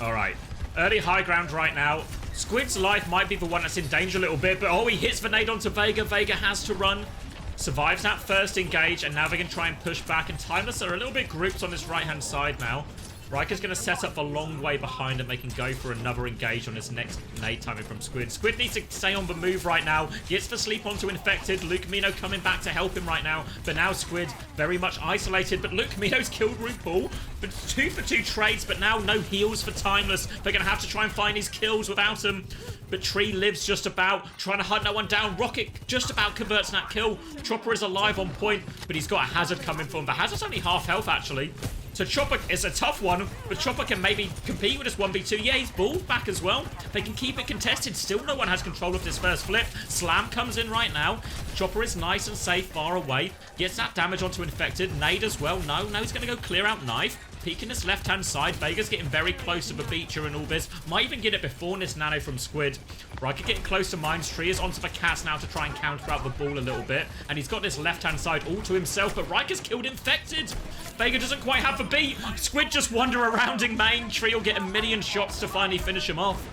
Alright, early high ground right now. Squid's life might be the one that's in danger a little bit, but oh, he hits the nade onto Vega. Vega has to run. Survives that first engage, and now they can try and push back. And Timeless are a little bit grouped on this right-hand side now. Riker's going to set up a long way behind and they can go for another engage on his next nade timing from Squid. Squid needs to stay on the move right now. Gets the sleep onto Infected. Lucamino coming back to help him right now. But now Squid very much isolated. But Lucamino's killed RuPaul. But 2 for 2 trades, but now no heals for Timeless. They're going to have to try and find his kills without him. But Tree lives just about, trying to hunt no one down. Rocket just about converts that kill. Chopper is alive on point, but he's got a hazard coming for him. The hazard's only half health, actually. So Chopper is a tough one, but Chopper can maybe compete with this 1v2. Yeah, he's balled back as well. They can keep it contested. Still no one has control of this first flip. Slam comes in right now. Chopper is nice and safe, far away. Gets that damage onto Infected. Nade as well. No, he's going to go clear out Knife. Peeking this left-hand side. Vega's getting very close to the Beecher and all this. Might even get it before this Nano from Squid. Riker getting close to Mines. Tree is onto the Cats now to try and counter out the ball a little bit. And he's got this left-hand side all to himself, but Riker's killed Infected. Vega doesn't quite have the beat. Squid just wander around in main. Tree will get a million shots to finally finish him off.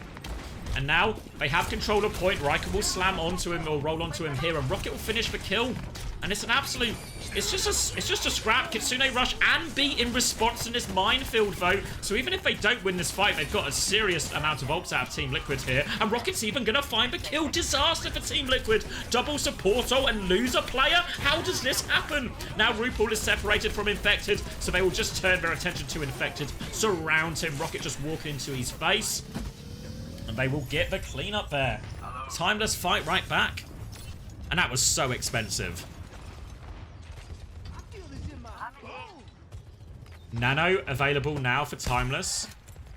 And now they have control of point. Riker will slam onto him or roll onto him here, and Rocket will finish the kill. And it's an absolute... It's just a scrap. Kitsune rush and beat in response to this minefield, though. So even if they don't win this fight, they've got a serious amount of ults out of Team Liquid here. And Rocket's even going to find the kill. Disaster for Team Liquid. Double support ult and lose a player. How does this happen? Now RuPaul is separated from Infected, so they will just turn their attention to Infected. Surround him. Rocket just walking into his face. And they will get the cleanup there. Timeless fight right back. And that was so expensive. Nano available now for Timeless.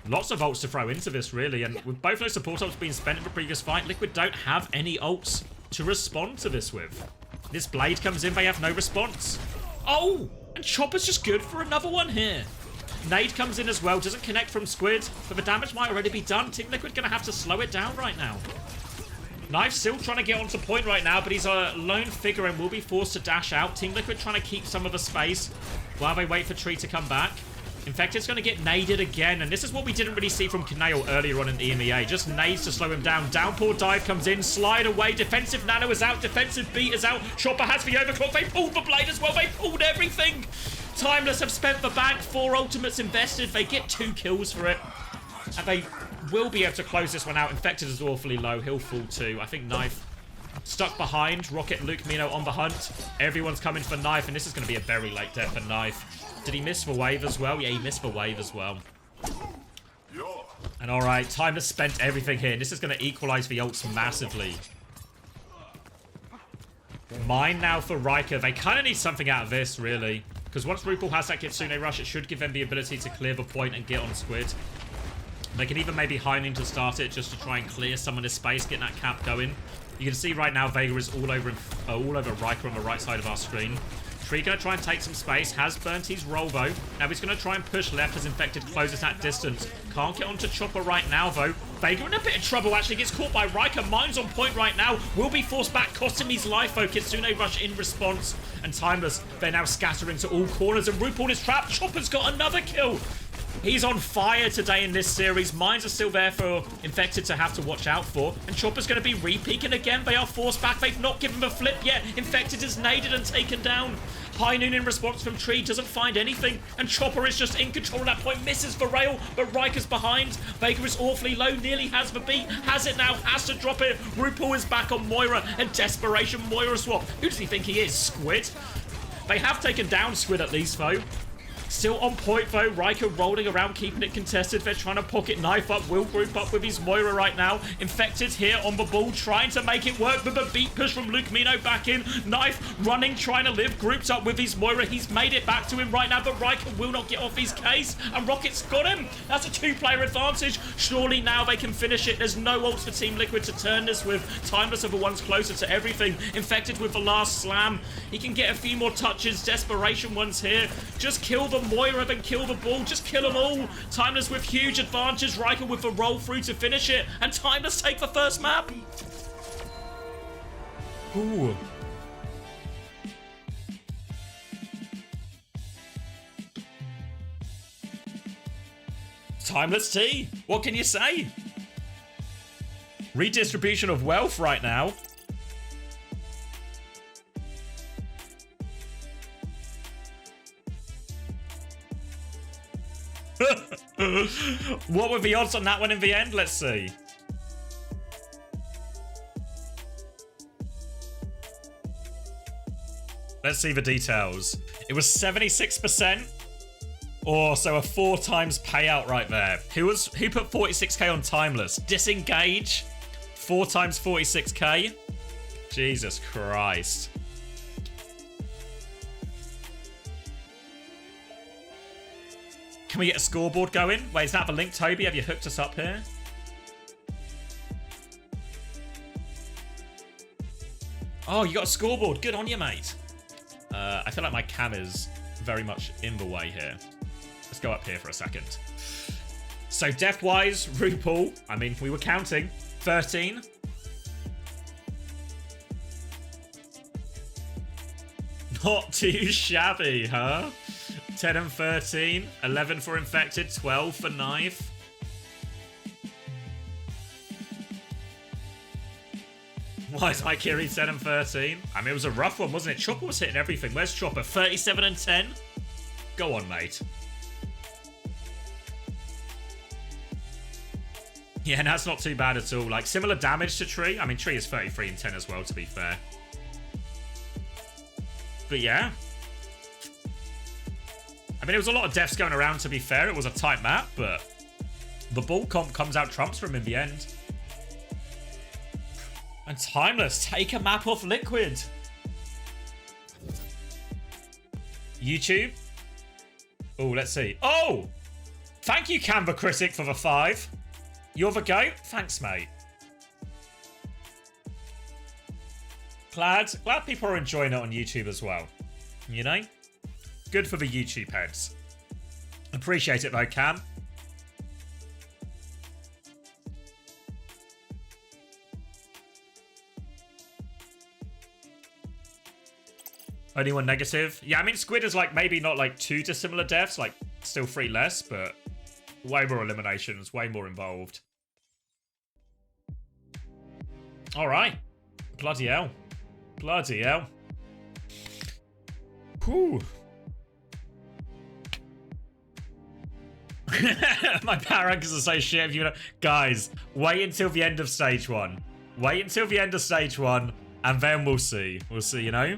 Lots of ults to throw into this, really. And with both those support ults being spent in the previous fight, Liquid don't have any ults to respond to this with. This Blade comes in, they have no response. Oh! And Chopper's just good for another one here. Nade comes in as well, doesn't connect from Squid, but the damage might already be done. Team Liquid going to have to slow it down right now. Knife still trying to get onto point right now, but he's a lone figure and will be forced to dash out. Team Liquid trying to keep some of the space while they wait for Tree to come back. Infected's going to get naded again, and this is what we didn't really see from Kaneo earlier on in the EMEA. Just nades to slow him down. Downpour dive comes in, slide away. Defensive Nano is out, defensive Beat is out. Chopper has the overclock. They pulled the Blade as well. They pulled everything. Timeless have spent the bank. 4 ultimates invested. They get 2 kills for it. And they will be able to close this one out. Infected is awfully low. He'll fall too. I think Knife stuck behind. Rocket and Luke Mino on the hunt. Everyone's coming for Knife, and this is going to be a very late death for Knife. Did he miss the wave as well? Yeah, he missed the wave as well. And alright, Timeless spent everything here. This is going to equalize the ults massively. Mine now for Riker. They kind of need something out of this, really. Because once RuPaul has that Kitsune rush, it should give them the ability to clear the point and get on Squid. They can even maybe Heining to start it just to try and clear some of this space, getting that cap going. You can see right now Vega is all over Riker on the right side of our screen. Tree going to try and take some space. Has burnt his roll, though. Now he's going to try and push left as Infected closes that distance. Can't get onto Chopper right now, though. Vega in a bit of trouble, actually. Gets caught by Riker. Mine's on point right now. Will be forced back, costing his life, though. Kitsune rush in response. And Timeless, they're now scattering to all corners. And RuPaul is trapped. Chopper's got another kill. He's on fire today in this series. Mines are still there for Infected to have to watch out for. And Chopper's going to be re-peeking again. They are forced back. They've not given him a flip yet. Infected is naded and taken down. High Noon in response from Tree doesn't find anything. And Chopper is just in control at that point. Misses the rail, but Riker's behind. Vega is awfully low. Nearly has the beat. Has it now. Has to drop it. RuPaul is back on Moira. And desperation Moira swap. Who does he think he is? Squid? They have taken down Squid at least, though. Still on point, though. Riker rolling around, keeping it contested. They're trying to pocket Knife up. Will group up with his Moira right now. Infected here on the ball, trying to make it work with a beat push from Luke Mino back in. Knife running, trying to live. Groups up with his Moira. He's made it back to him right now, but Riker will not get off his case. And Rocket's got him. That's a 2-player advantage. Surely now they can finish it. There's no ults for Team Liquid to turn this with. Timeless are the ones closer to everything. Infected with the last slam. He can get a few more touches. Desperation ones here. Just kill the Moira, then kill the ball. Just kill them all. Timeless with huge advantage. Riker with the roll through to finish it. And Timeless take the first map. Ooh. Timeless T. What can you say? Redistribution of wealth right now. What were the odds on that one in the end? Let's see. Let's see the details. It was 76%. Oh, so a 4 times payout right there. Who put 46k on Timeless? Disengage. 4 times 46k. Jesus Christ. Can we get a scoreboard going? Wait, is that the link, Toby? Have you hooked us up here? Oh, you got a scoreboard. Good on you, mate. I feel like my cam is very much in the way here. Let's go up here for a second. So, death-wise, RuPaul, I mean, we were counting. 13. Not too shabby, huh? 10 and 13. 11 for Infected. 12 for Knife. Why is my Kiri 10 and 13? I mean, it was a rough one, wasn't it? Chopper was hitting everything. Where's Chopper? 37 and 10? Go on, mate. Yeah, that's not too bad at all. Like, similar damage to Tree. I mean, Tree is 33 and 10 as well, to be fair. But yeah. I mean, it was a lot of deaths going around, to be fair. It was a tight map, but the ball comp comes out trumps for him in the end. And Timeless, take a map off Liquid. YouTube. Oh, let's see. Oh! Thank you, Canva Critic, for the 5. You're the goat? Thanks, mate. Glad people are enjoying it on YouTube as well. You know? Good for the YouTube heads. Appreciate it though, Cam. Only one negative. Yeah, I mean, Squid is like maybe not like 2 dissimilar deaths, like still 3 less, but way more eliminations, way more involved. All right. Bloody hell. Bloody hell. Whew. My power rankings are so shit. If you know, guys, wait until the end of stage 1. Wait until the end of stage 1, and then we'll see. We'll see, you know?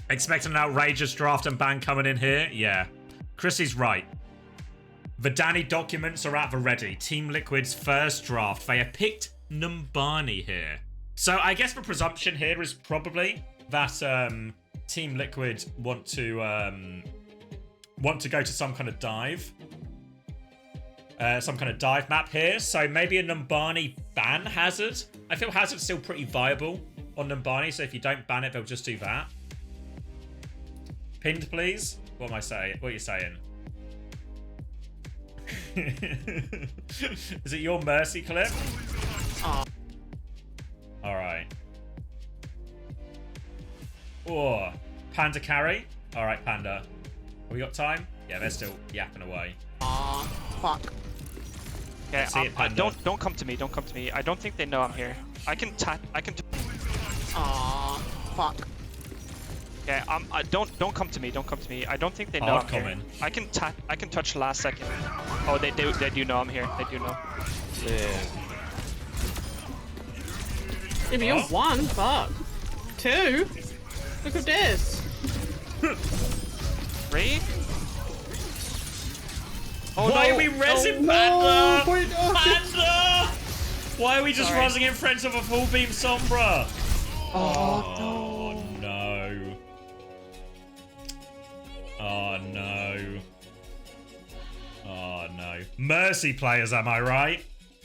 Expect an outrageous draft and ban coming in here? Yeah. Chrissy's right. The Danny documents are at the ready. Team Liquid's first draft. They have picked Numbani here. So I guess the presumption here is probably that Team Liquid want to go to some kind of dive. Some kind of dive map here. So maybe a Numbani ban hazard. I feel hazard's still pretty viable on Numbani, so if you don't ban it, they'll just do that. Pinned, please. What am I saying? What are you saying? Is it your Mercy clip? Alright. Oh, Panda carry. Alright, Panda. Have we got time? Yeah, they're still yapping away. Fuck. Okay, don't come to me. Don't come to me. I don't think they know I'm here. I can. Fuck. Okay, don't come to me. Don't come to me. I don't think they know I'm here. I can touch last second. Oh, they do know I'm here. They do know. Yeah, but you're 1. Fuck. 2. Look at this. 3. Oh, why are we resin Panda? Panda! Why are we just running in front of a full beam Sombra? Oh no. Oh no. Oh no. Mercy players, am I right?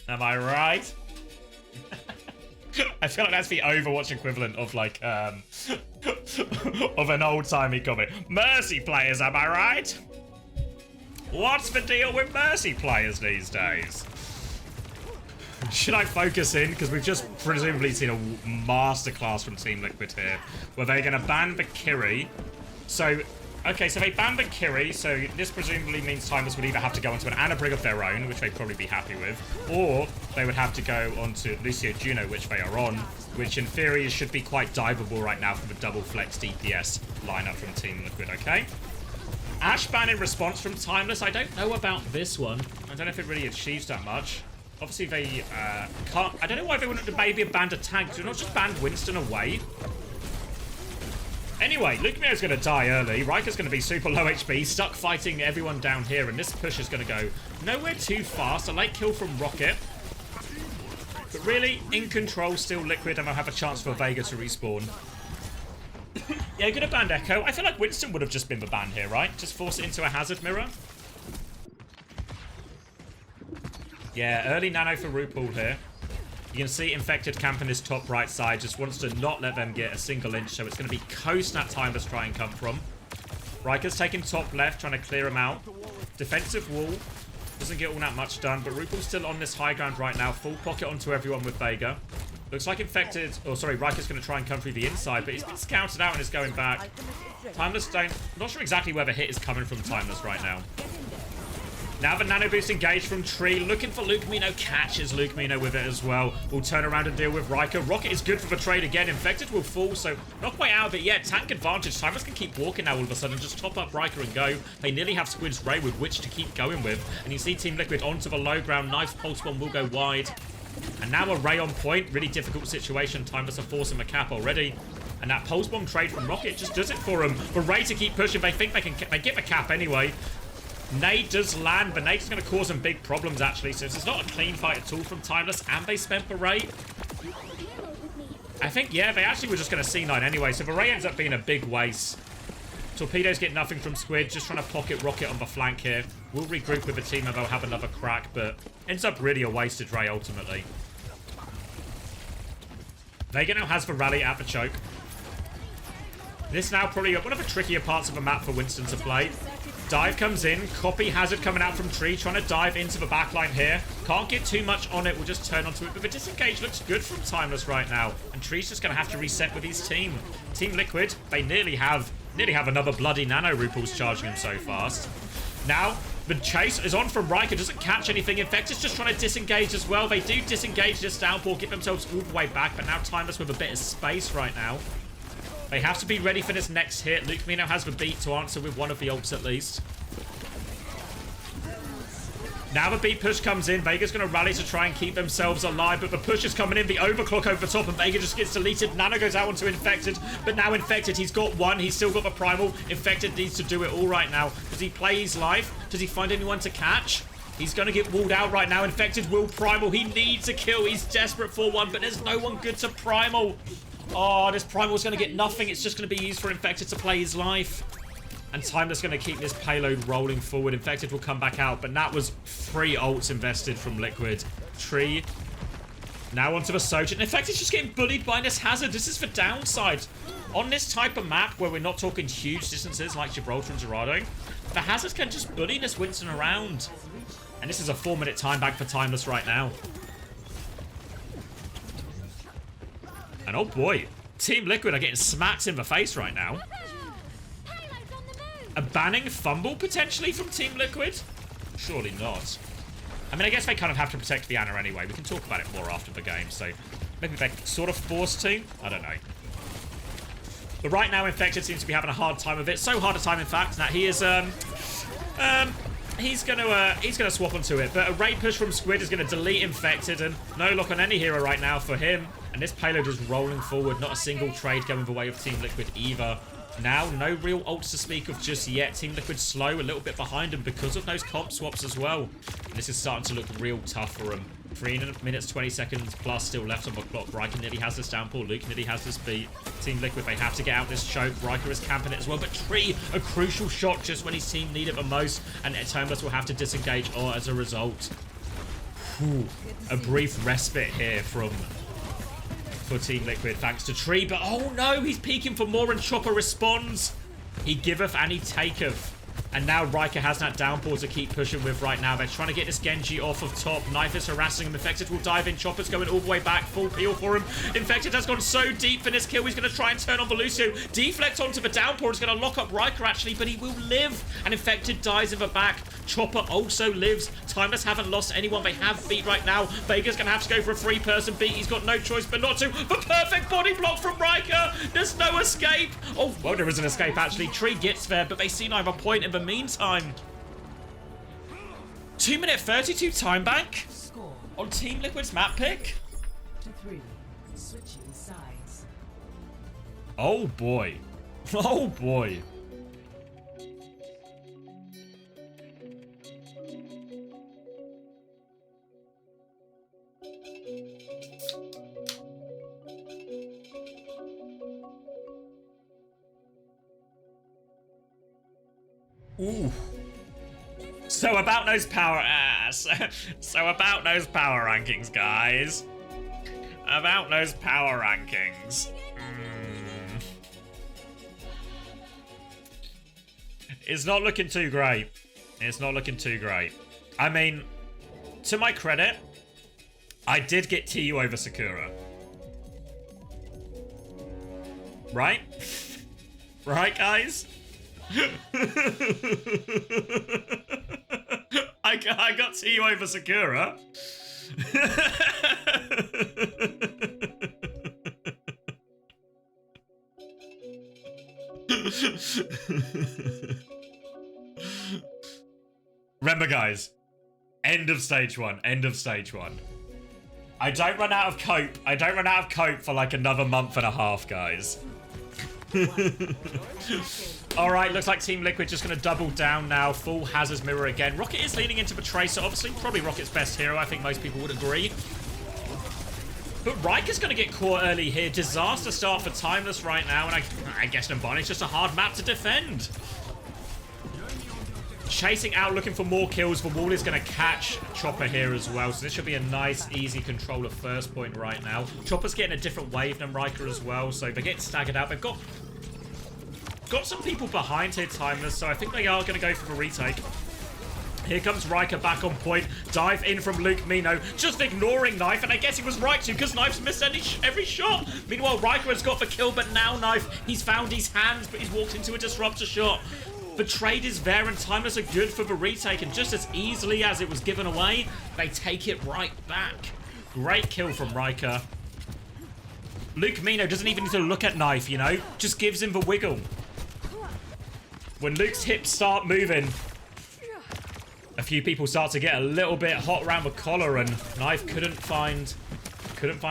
Am I right? I feel like that's the Overwatch equivalent of like of an old-timey comic. Mercy players, am I right? What's the deal with Mercy players these days? Should I focus in? Because we've just presumably seen a masterclass from Team Liquid here, where they're going to ban the Kiri. So, okay, so they banned the Kiri, so this presumably means Timeless would either have to go onto an Ana Brig of their own, which they'd probably be happy with, or they would have to go onto Lucio Juno, which they are on, which in theory should be quite diveable right now for the double flex DPS lineup from Team Liquid, okay? Ash ban in response from Timeless. I don't know about this one. I don't know if it really achieves that much. Obviously, they can't... I don't know why they wouldn't maybe have banned a tank. Do not just ban Winston away. Anyway, Lucameo's going to die early. Riker's going to be super low HP, stuck fighting everyone down here, and this push is going to go nowhere too fast. A late kill from Rocket. But really, in control, still Liquid, and they'll have a chance for Vega to respawn. Yeah, good at banned Echo. I feel like Winston would have just been the ban here, right? Just force it into a hazard mirror. Yeah, early nano for RuPaul here. You can see Infected camping his top right side. Just wants to not let them get a single inch. So it's going to be coast that Timeless try and come from. Riker's taking top left, trying to clear him out. Defensive wall. Doesn't get all that much done. But RuPaul's still on this high ground right now. Full pocket onto everyone with Vega. Looks like Infected... Oh, sorry. Riker's going to try and come through the inside. But he's been scouted out and is going back. Timeless don't... Not sure exactly where the hit is coming from Timeless right now. Now the nano boost engaged from Tree, looking for Luke Mino, catches Luke Mino with it as well. Will turn around and deal with Riker. Rocket is good for the trade again. Infected will fall, so not quite out of it yet. Tank advantage. Timeless can keep walking now all of a sudden. Just top up Riker and go. They nearly have Squid's Ray with which to keep going with. And you see Team Liquid onto the low ground. Nice pulse bomb will go wide. And now a Ray on point. Really difficult situation. Timeless are forcing the cap already. And that pulse bomb trade from Rocket just does it for them. For Ray to keep pushing, they think they get the cap anyway. Nade does land, but Nade's going to cause them big problems, actually. So this is not a clean fight at all from Timeless, and they spent the Ray. I think, yeah, they actually were just going to C9 anyway, so the Ray ends up being a big waste. Torpedoes get nothing from Squid, just trying to pocket Rocket on the flank here. We'll regroup with the team and they'll have another crack, but ends up really a wasted Ray, ultimately. Vega now has the rally at the choke. This now probably one of the trickier parts of the map for Winston to play. Dive comes in. Copy Hazard coming out from Tree. Trying to dive into the backline here. Can't get too much on it. We'll just turn onto it. But the disengage looks good from Timeless right now. And Tree's just going to have to reset with his team. Team Liquid, they nearly have another bloody nano. RuPaul's charging him so fast. Now, the chase is on from Riker. Doesn't catch anything. Infected's just trying to disengage as well. They do disengage this downpour. Get themselves all the way back. But now Timeless with a bit of space right now. They have to be ready for this next hit. Luke Mino has the beat to answer with one of the ults at least. Now the beat push comes in. Vega's going to rally to try and keep themselves alive, but the push is coming in. The overclock over the top, and Vega just gets deleted. Nano goes out onto Infected, but now Infected, he's got one. He's still got the primal. Infected needs to do it all right now. Does he play his life? Does he find anyone to catch? He's going to get walled out right now. Infected will primal. He needs a kill. He's desperate for one, but there's no one good to primal. Oh, this primal's going to get nothing. It's just going to be used for Infected to play his life. And Timeless going to keep this payload rolling forward. Infected will come back out, but that was 3 ults invested from Liquid. Tree. Now onto the Sojourn. Infected's just getting bullied by this Hazard. This is the downside. On this type of map, where we're not talking huge distances like Gibraltar and Dorado, the Hazards can just bully this Winston around. And this is a 4-minute time back for Timeless right now. And oh boy, Team Liquid are getting smacked in the face right now. A banning fumble potentially from Team Liquid? Surely not. I mean, I guess they kind of have to protect the Ana anyway. We can talk about it more after the game, so maybe they're sort of forced to. I don't know. But right now, Infected seems to be having a hard time of it. So hard a time, in fact, that he is he's gonna swap onto it. But a raid push from Squid is gonna delete Infected, and no lock on any hero right now for him. And this payload is rolling forward. Not a single trade going the way of Team Liquid either. Now, no real ults to speak of just yet. Team Liquid slow, a little bit behind them because of those comp swaps as well. And this is starting to look real tough for them. 3 minutes, 20 seconds plus still left on the clock. Riker nearly has this downpour. Luke nearly has this beat. Team Liquid, they have to get out this choke. Riker is camping it as well. But Tree, a crucial shot just when his team need it the most. And Timeless will have to disengage as a result. Whew. A brief respite here for Team Liquid, thanks to Tree. But oh no, he's peeking for more and Chopper responds. He giveth and he taketh. And now Riker has that downpour to keep pushing with right now. They're trying to get this Genji off of top. Knife is harassing him. Infected will dive in. Chopper's going all the way back. Full peel for him. Infected has gone so deep for this kill. He's going to try and turn on the Lucio. Deflect onto the downpour. Is going to lock up Riker actually, but he will live. And Infected dies in the back. Chopper also lives. Timeless haven't lost anyone. They have beat right now. Vega's going to have to go for a 3-person beat. He's got no choice but not to. The perfect body block from Riker. There's no escape. Oh, well, there is an escape actually. Tree gets there, but they see neither point in the meantime. 2-minute 32 time bank on Team Liquid's map pick. Switching sides. Oh boy. Oh boy. Ooh. So about those power, So about those power rankings, guys. About those power rankings. It's not looking too great. It's not looking too great. I mean, to my credit, I did get TU over Sakura. Right? Right, guys? I got TU over Sakura. Remember, guys, end of stage one. End of stage one. I don't run out of cope. I don't run out of cope for like another month and a half, guys. Alright, looks like Team Liquid just going to double down now. Full Hazard's Mirror again. Rocket is leaning into the Tracer, obviously. Probably Rocket's best hero. I think most people would agree. But Riker's going to get caught early here. Disaster start for Timeless right now. And I guess Nambani's just a hard map to defend. Chasing out, looking for more kills. The wall is going to catch Chopper here as well. So this should be a nice, easy control of first point right now. Chopper's getting a different wave than Riker as well. So they're getting staggered out. They've got some people behind here, Timeless. So I think they are going to go for the retake. Here comes Riker back on point. Dive in from Luke Mino. Just ignoring Knife. And I guess he was right to, because Knife's missed every shot. Meanwhile, Riker has got the kill, but now Knife, he's found his hands, but he's walked into a disruptor shot. The trade is there, and Timeless are good for the retake. And just as easily as it was given away, they take it right back. Great kill from Riker. Luke Mino doesn't even need to look at Knife, you know? Just gives him the wiggle. When Luke's hips start moving, a few people start to get a little bit hot around the collar, and Knife couldn't find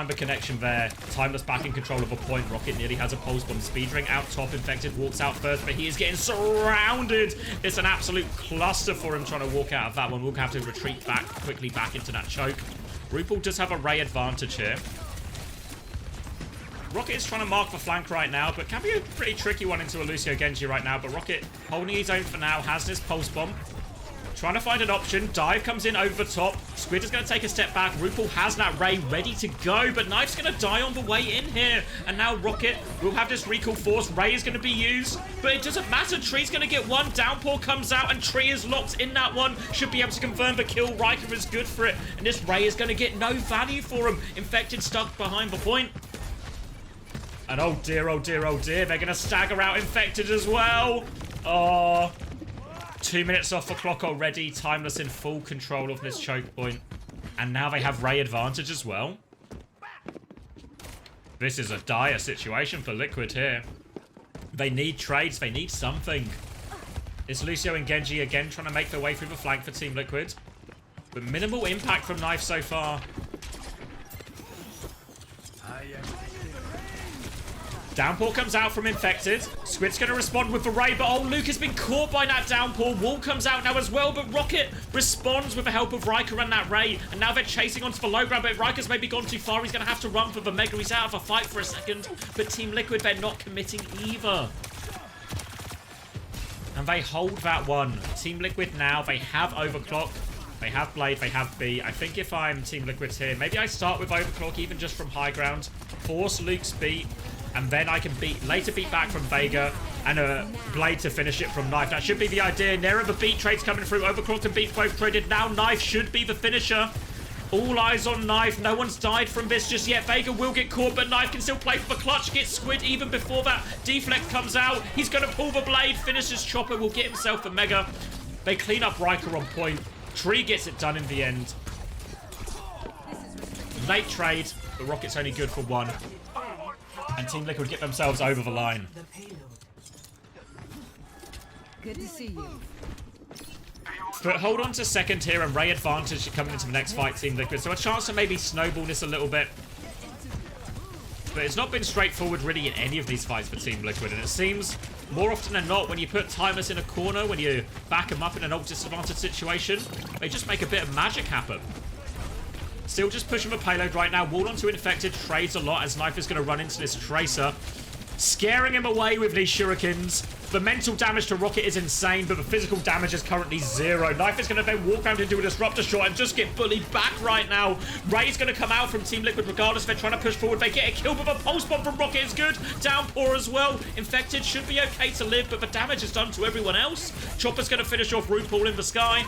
the connection there. Timeless back in control of a point. Rocket nearly has a pulse bomb. Speedring out top. Infected walks out first, but he is getting surrounded. It's an absolute cluster for him trying to walk out of that one. We'll have to retreat back quickly back into that choke. RuPaul does have a Ray advantage here. Rocket is trying to mark the flank right now, but can be a pretty tricky one into a Lucio Genji right now. But Rocket holding his own for now, has this pulse bomb. Trying to find an option. Dive comes in over the top. Squid is going to take a step back. RuPaul has that Ray ready to go, but Knife's going to die on the way in here. And now Rocket will have this recall force. Ray is going to be used, but it doesn't matter. Tree's going to get one. Downpour comes out, and Tree is locked in that one. Should be able to confirm the kill. Riker is good for it, and this Ray is going to get no value for him. Infected stuck behind the point. And oh dear, oh dear, oh dear. They're going to stagger out Infected as well. Oh... 2 minutes off the clock already. Timeless in full control of this choke point. And now they have Ray advantage as well. This is a dire situation for Liquid here. They need trades. They need something. It's Lucio and Genji again trying to make their way through the flank for Team Liquid. But minimal impact from Knife so far. Downpour comes out from Infected. Squid's going to respond with the Ray, but oh, Luke has been caught by that Downpour. Wall comes out now as well, but Rocket responds with the help of Riker and that Ray. And now they're chasing onto the low ground, but Riker's maybe gone too far. He's going to have to run for the Mega. He's out of a fight for a second, but Team Liquid, they're not committing either. And they hold that one. Team Liquid now, they have Overclock. They have Blade, they have B. I think if I'm Team Liquid here, maybe I start with Overclock, even just from high ground. Force Luke's beat. And then I can later beat back from Vega and a Blade to finish it from Knife. That should be the idea. Nearer the beat trades coming through. Overclocked and beat both traded. Now Knife should be the finisher. All eyes on Knife. No one's died from this just yet. Vega will get caught, but Knife can still play for the clutch. Gets Squid even before that deflect comes out. He's going to pull the Blade. Finishes Chopper. Will get himself the Mega. They clean up Riker on point. Tree gets it done in the end. Late trade. The Rocket's only good for one. And Team Liquid get themselves over the line. Good to see you. But hold on to second here, and Ray advantage coming into the next fight, Team Liquid. So a chance to maybe snowball this a little bit. But it's not been straightforward really in any of these fights for Team Liquid. And it seems more often than not, when you put Timeless in a corner, when you back him up in an ult disadvantage situation, they just make a bit of magic happen. Still just pushing the payload right now. Wall onto Infected. Trades a lot as Knife is going to run into this Tracer. Scaring him away with these shurikens. The mental damage to Rocket is insane, but the physical damage is currently 0. Knife is going to then walk around into a disruptor shot and just get bullied back right now. Ray's going to come out from Team Liquid regardless. They're trying to push forward. They get a kill, but the pulse bomb from Rocket is good. Downpour as well. Infected should be okay to live, but the damage is done to everyone else. Chopper's going to finish off RuPaul in the sky.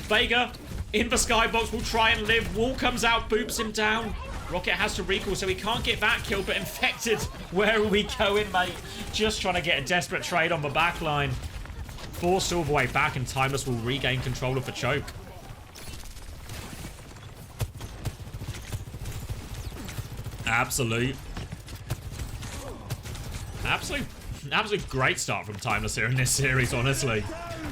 Vega in the skybox will try and live. Wall comes out, boops him down. Rocket has to recall, so he can't get that kill, but Infected, where are we going, mate? Just trying to get a desperate trade on the back line. Forced all the way back, and Timeless will regain control of the choke. Absolute great start from Timeless here in this series, honestly.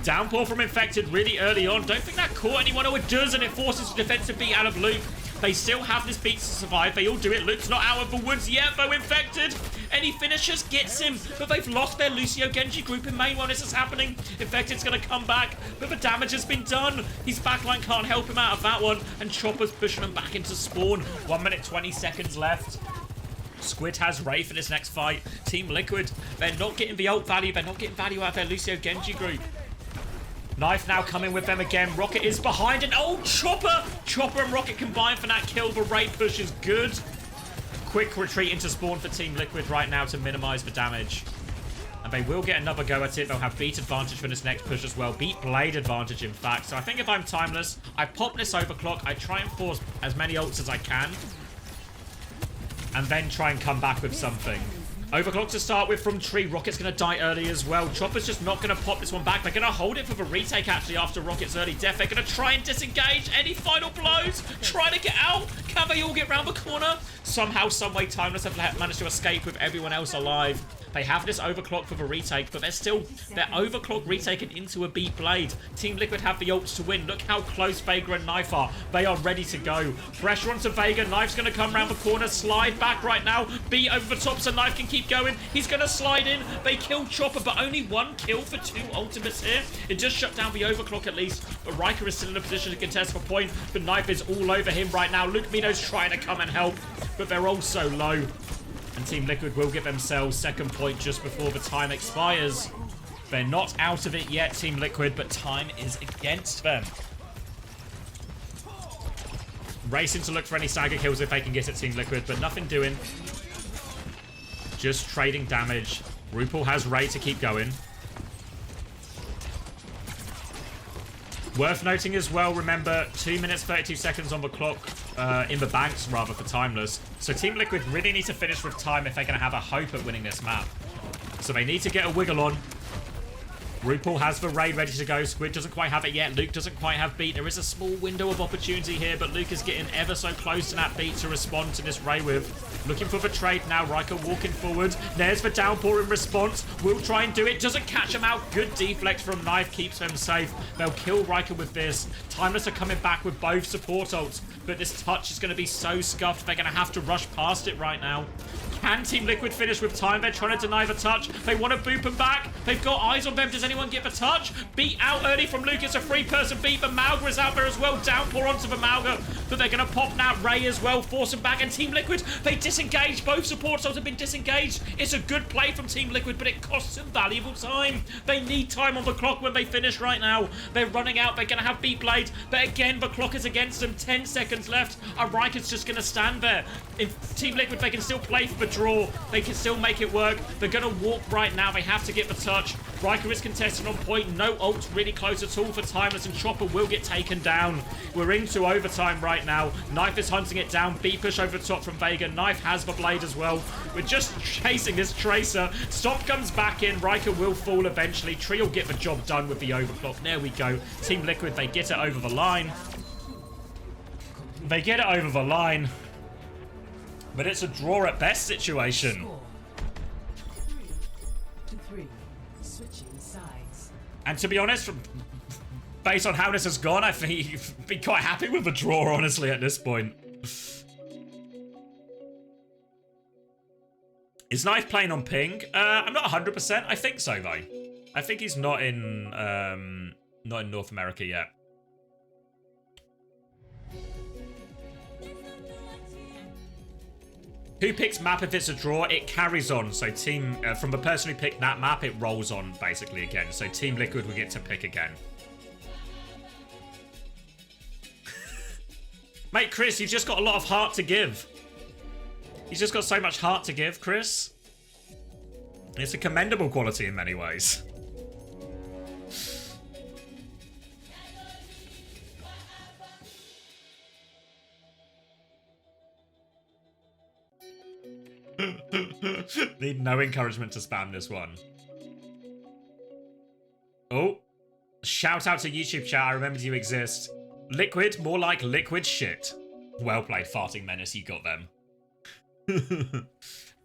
Downpour from Infected really early on. Don't think that caught anyone. Oh, it does, and it forces the defensive beat out of Luke. They still have this beat to survive. They all do it. Luke's not out of the woods yet, though. Infected. Any finishers gets him, but they've lost their Lucio Genji group in main while this is happening. Infected's going to come back, but the damage has been done. His backline can't help him out of that one, and Chopper's pushing him back into spawn. 1 minute, 20 seconds left. Squid has Ray for this next fight. Team Liquid, they're not getting the ult value. They're not getting value out of their Lucio Genji group. Knife now coming with them again. Rocket is behind, and oh, Chopper! Chopper and Rocket combined for that kill. The Ray push is good. Quick retreat into spawn for Team Liquid right now to minimize the damage. And they will get another go at it. They'll have beat advantage for this next push as well. Beat blade advantage, in fact. So I think if I'm Timeless, I pop this overclock. I try and force as many ults as I can. And then try and come back with something. Overclock to start with from Tree. Rocket's going to die early as well. Chopper's just not going to pop this one back. They're going to hold it for the retake, actually, after Rocket's early death. They're going to try and disengage. Any final blows? Try to get out. Can they all get round the corner? Somehow, someway, Timeless have managed to escape with everyone else alive. They have this overclock for the retake, but they're overclock retaken into a beat blade. Team Liquid have the ults to win. Look how close Vega and Knife are. They are ready to go. Pressure onto Vega. Knife's going to come around the corner, slide back right now. Beat over the top so Knife can keep going. He's going to slide in. They kill Chopper, but only 1 kill for 2 ultimates here. It just shut down the overclock at least, but Riker is still in a position to contest for point. The Knife is all over him right now. Luke Mino's trying to come and help, but they're all so low. And Team Liquid will get themselves second point just before the time expires. They're not out of it yet, Team Liquid, but time is against them. Racing to look for any stagger kills if they can get it, Team Liquid, but nothing doing. Just trading damage. RuPaul has Ray to keep going. Worth noting as well, remember, 2 minutes 32 seconds on the clock, in the banks rather, for Timeless. So Team Liquid really need to finish with time if they're going to have a hope at winning this map. So they need to get a wiggle on. RuPaul has the raid ready to go. Squid doesn't quite have it yet. Luke doesn't quite have beat. There is a small window of opportunity here, but Luke is getting ever so close to that beat to respond to this Ray with. Looking for the trade now. Riker walking forward. There's the downpour in response. Will try and do it. Doesn't catch him out. Good deflex from Knife. Keeps him safe. They'll kill Riker with this. Timeless are coming back with both support ults, but this touch is going to be so scuffed. They're going to have to rush past it right now. Can Team Liquid finish with time? They're trying to deny the touch. They want to boop him back. They've got eyes on them. Does anyone get the touch? Beat out early from Luke. It's a 3-person beat, but Malga is out there as well. Downpour onto the Malga, but they're going to pop now. Ray as well, force him back. And Team Liquid, they disengage. Both support ults have been disengaged. It's a good play from Team Liquid, but it costs them valuable time. They need time on the clock when they finish right now. They're running out. They're going to have beat blade, but again, the clock is against them. 10 seconds left. Riker's just going to stand there. If Team Liquid, they can still play for the draw. They can still make it work. They're going to walk right now. They have to get the touch. Riker is contested on point. No ults really close at all for Timeless, and Chopper will get taken down. We're into overtime right now. Knife is hunting it down. Beat push over the top from Vega. Knife has the blade as well. We're just chasing this Tracer. Stomp comes back in. Riker will fall eventually. Tree will get the job done with the overclock. There we go. Team Liquid, they get it over the line. They get it over the line. But it's a draw at best situation. 3-3. Switching sides. And to be honest, based on how this has gone, I think you'd be quite happy with the draw, honestly, at this point. Is Knife playing on ping? I'm not 100%. I think so, though. I think he's not in North America yet. Who picks map if it's a draw? It carries on. So team, from the person who picked that map, it rolls on basically again. So Team Liquid will get to pick again. Mate, Chris, you've just got a lot of heart to give. You've just got so much heart to give, Chris. It's a commendable quality in many ways. Need no encouragement to spam this one. Oh. Shout out to YouTube chat, I remembered you exist. Liquid, more like liquid shit. Well played, Farting Menace, you got them.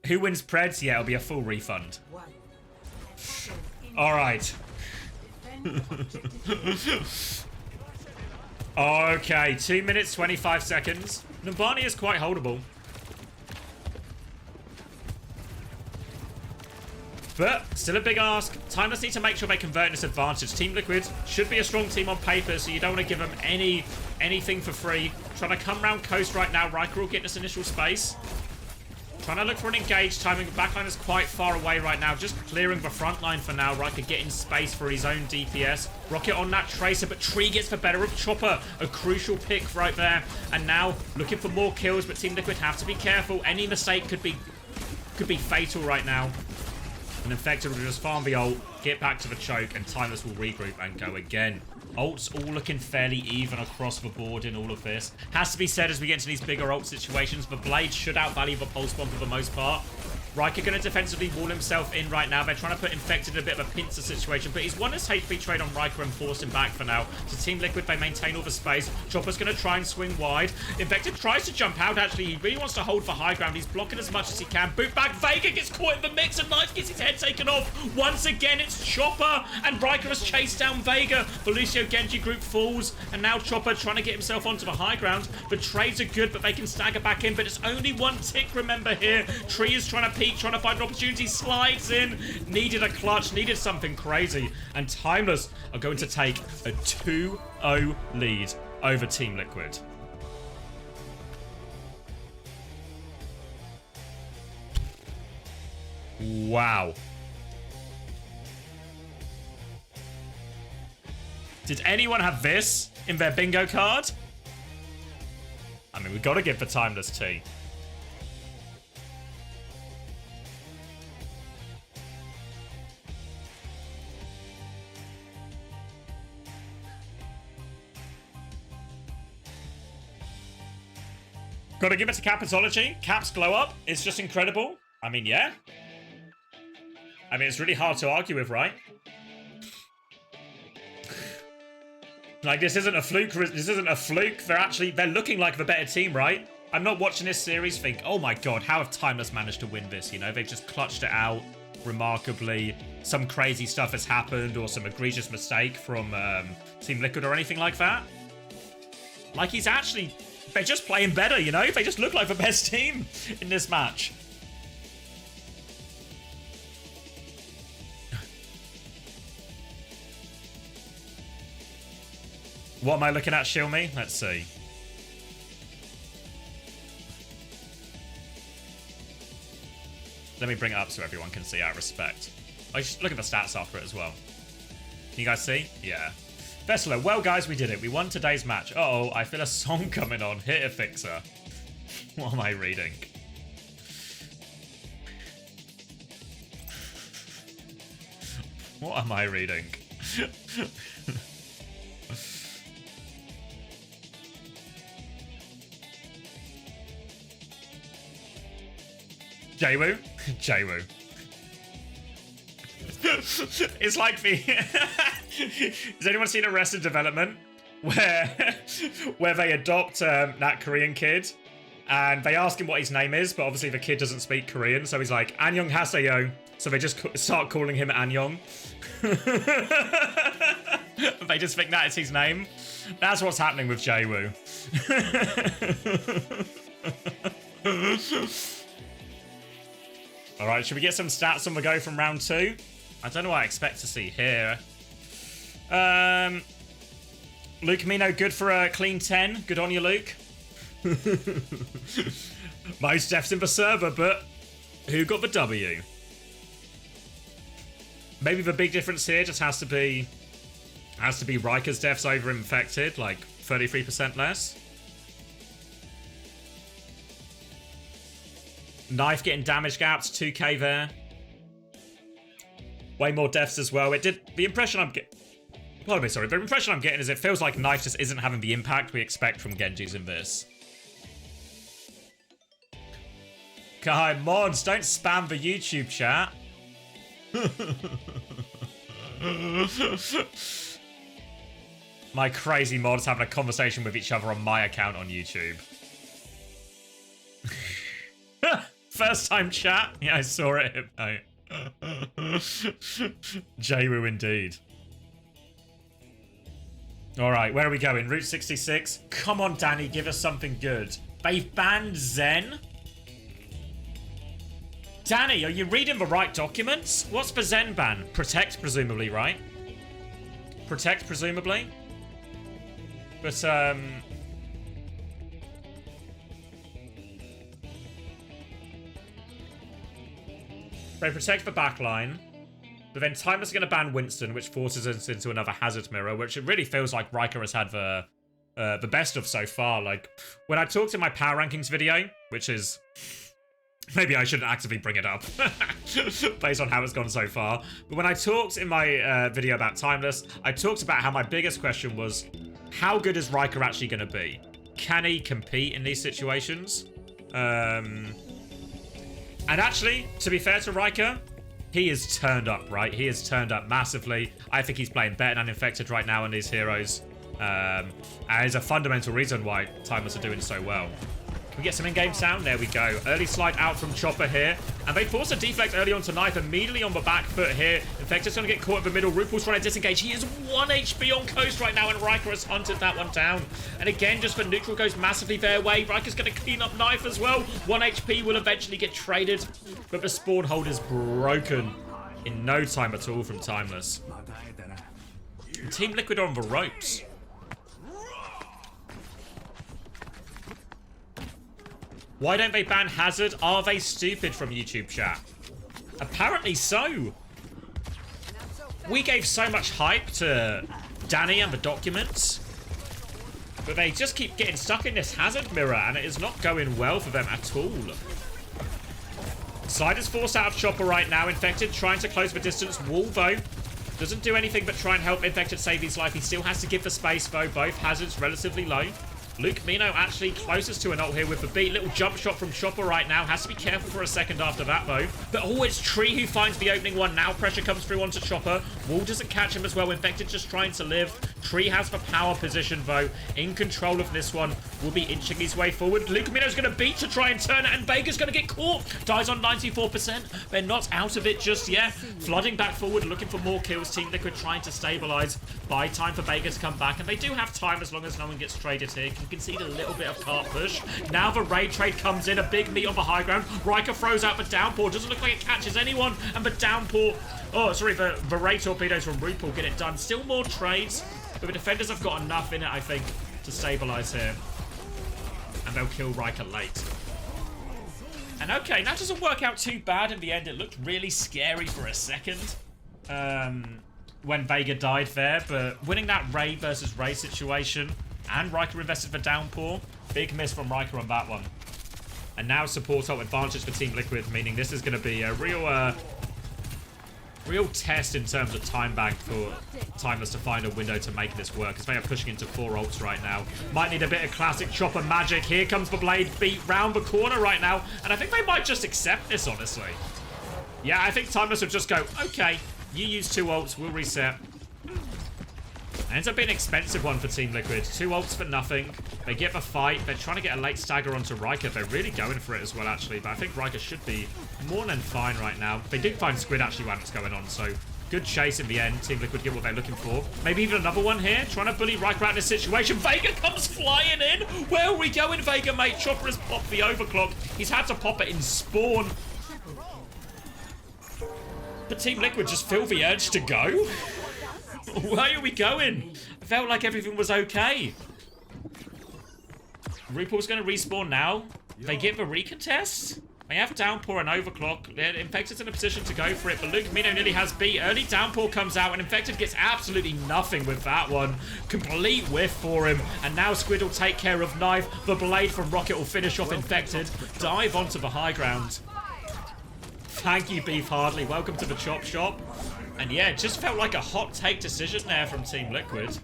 Who wins Preds? Yeah, it'll be a full refund. Alright. Okay, 2 minutes, 25 seconds. Navani is quite holdable. But, still a big ask. Timeless need to make sure they convert this advantage. Team Liquid should be a strong team on paper, so you don't want to give them anything for free. Trying to come round coast right now. Riker will get this initial space. Trying to look for an engage. Timing the backline is quite far away right now. Just clearing the front line for now. Riker getting space for his own DPS. Rocket on that Tracer, but Tree gets the better of Chopper. A crucial pick right there. And now, looking for more kills, but Team Liquid have to be careful. Any mistake could be fatal right now. And Infected will just farm the ult, get back to the choke, and Timeless will regroup and go again. Ults all looking fairly even across the board in all of this. Has to be said, as we get into these bigger ult situations, the Blade should outvalue the Pulse Bomb for the most part. Riker going to defensively wall himself in right now. They're trying to put Infected in a bit of a pincer situation, but he's won his HP trade on Riker and forced him back for now. So Team Liquid, they maintain all the space. Chopper's going to try and swing wide. Infected tries to jump out, actually. He really wants to hold for high ground. He's blocking as much as he can. Boot back. Vega gets caught in the mix, and Knife gets his head taken off. Once again, it's Chopper, and Riker has chased down Vega. The Lucio Genji group falls, and now Chopper trying to get himself onto the high ground. The trades are good, but they can stagger back in, but it's only one tick, remember, here. Tree is trying to peek, trying to find an opportunity. Slides in. Needed a clutch. Needed something crazy. And Timeless are going to take a 2-0 lead over Team Liquid. Wow. Did anyone have this in their bingo card? I mean, we've got to give the Timeless tea. Got to give it to Capitology. Cap's glow up is just incredible. I mean, yeah. I mean, it's really hard to argue with, right? Like, this isn't a fluke. This isn't a fluke. They're looking like the better team, right? I'm not watching this series think, oh my god, how have Timeless managed to win this? You know, they've just clutched it out remarkably. Some crazy stuff has happened, or some egregious mistake from Team Liquid or anything like that. Like, he's actually... They're just playing better, you know? They just look like the best team in this match. What am I looking at, Shilmy? Let's see. Let me bring it up so everyone can see out of respect. I just look at the stats after it as well. Can you guys see? Yeah. Vessler, well guys, we did it. We won today's match. Uh-oh, I feel a song coming on. Hit a fixer. What am I reading? What am I reading? Jaywoo? Jaywoo. It's like the... Has anyone seen Arrested Development? Where they adopt that Korean kid and they ask him what his name is, but obviously the kid doesn't speak Korean, so he's like, Annyeong haseyo. So they just start calling him Annyeong. They just think that is his name. That's what's happening with Jaywoo. Alright, should we get some stats on the go from round 2? I don't know what I expect to see here. Luke Amino, good for a clean 10. Good on you, Luke. Most deaths in the server, but who got the W? Maybe the big difference here just has to be Riker's deaths over infected, like 33% less. Knife getting damage gaps, 2k there. Way more deaths as well. It did the impression I'm getting. Pardon me, sorry. The impression I'm getting is it feels like Knife just isn't having the impact we expect from Genjis in this. God, mods, don't spam the YouTube chat. My crazy mods having a conversation with each other on my account on YouTube. First time chat? Yeah, I saw it. JWoo indeed. Alright, where are we going? Route 66? Come on, Danny, give us something good. They've banned Zen? Danny, are you reading the right documents? What's the Zen ban? Protect, presumably, right? Protect, presumably? But, they protect the backline, but then Timeless is going to ban Winston, which forces us into another hazard mirror, which it really feels like Riker has had the best of so far. Like, when I talked in my power rankings video, which is... Maybe I shouldn't actively bring it up, based on how it's gone so far. But when I talked in my video about Timeless, I talked about how my biggest question was, how good is Riker actually going to be? Can he compete in these situations? And actually, to be fair to Riker, he is turned up, right? He is turned up massively. I think he's playing better than Infected right now in these heroes. And there's a fundamental reason why Timeless are doing so well. Can we get some in-game sound? There we go. Early slide out from Chopper here. And they force a deflect early onto Knife, immediately on the back foot here. Infected's going to get caught in the middle. RuPaul's trying to disengage. He is 1 HP on Coast right now, and Riker has hunted that one down. And again, just for neutral goes massively their way. Riker's going to clean up Knife as well. 1 HP will eventually get traded, but the spawn hold is broken in no time at all from Timeless. And Team Liquid are on the ropes. Why don't they ban Hazard? Are they stupid from YouTube chat? Apparently so. We gave so much hype to Danny and the documents, but they just keep getting stuck in this Hazard mirror, and it is not going well for them at all. Side is forced out of Chopper right now. Infected trying to close the distance. Wall, though, doesn't do anything but try and help Infected save his life. He still has to give the space, though. Both Hazards relatively low. Luke Mino actually closest to an ult here with the beat. Little jump shot from Chopper right now. Has to be careful for a second after that, though. But, oh, it's Tree who finds the opening one. Now pressure comes through onto Chopper. Wall doesn't catch him as well. Infected just trying to live. Tree has the power position, though. In control of this one. Will be inching his way forward. Luke Mino's going to beat to try and turn it, and Vega's going to get caught. Dies on 94%. They're not out of it just yet. Flooding back forward, looking for more kills. Team Liquid trying to stabilize. Buy time for Vega to come back, and they do have time as long as no one gets traded here. Can concede a little bit of cart push. Now the raid trade comes in. A big meat on the high ground. Riker throws out the downpour. Doesn't look like it catches anyone. And the downpour... Oh, sorry, the raid torpedoes from RuPaul get it done. Still more trades. But the defenders have got enough in it, I think, to stabilize here. And they'll kill Riker late. And okay, that doesn't work out too bad in the end. It looked really scary for a second. When Vega died there. But winning that raid versus raid situation... And Riker invested for downpour. Big miss from Riker on that one. And now support ult advantage for Team Liquid, meaning this is going to be a real test in terms of time bank for Timeless to find a window to make this work, because they are pushing into 4 ults right now. Might need a bit of classic Chopper magic. Here comes the blade beat round the corner right now, and I think they might just accept this, honestly. Yeah, I think Timeless would just go, okay, you use 2 ults, we'll reset. Ends up being an expensive one for Team Liquid. 2 ults for nothing. They get the fight. They're trying to get a late stagger onto Riker. They're really going for it as well, actually. But I think Riker should be more than fine right now. They did find Squid, actually, when it's going on. So, good chase in the end. Team Liquid get what they're looking for. Maybe even another one here. Trying to bully Riker out in this situation. Vega comes flying in. Where are we going, Vega, mate? Chopper has popped the overclock. He's had to pop it in spawn. But Team Liquid just feel the urge to go. Where are we going? I felt like everything was okay. RuPaul's going to respawn now. They get the recontest. They have Downpour and Overclock. Infected's in a position to go for it, but Luke Mino nearly has beat. Early Downpour comes out, and Infected gets absolutely nothing with that one. Complete whiff for him, and now Squid will take care of Knife. The blade from Rocket will finish off Infected. Dive onto the high ground. Thank you, Beef Hardly. Welcome to the Chop Shop. And yeah, it just felt like a hot take decision there from Team Liquid.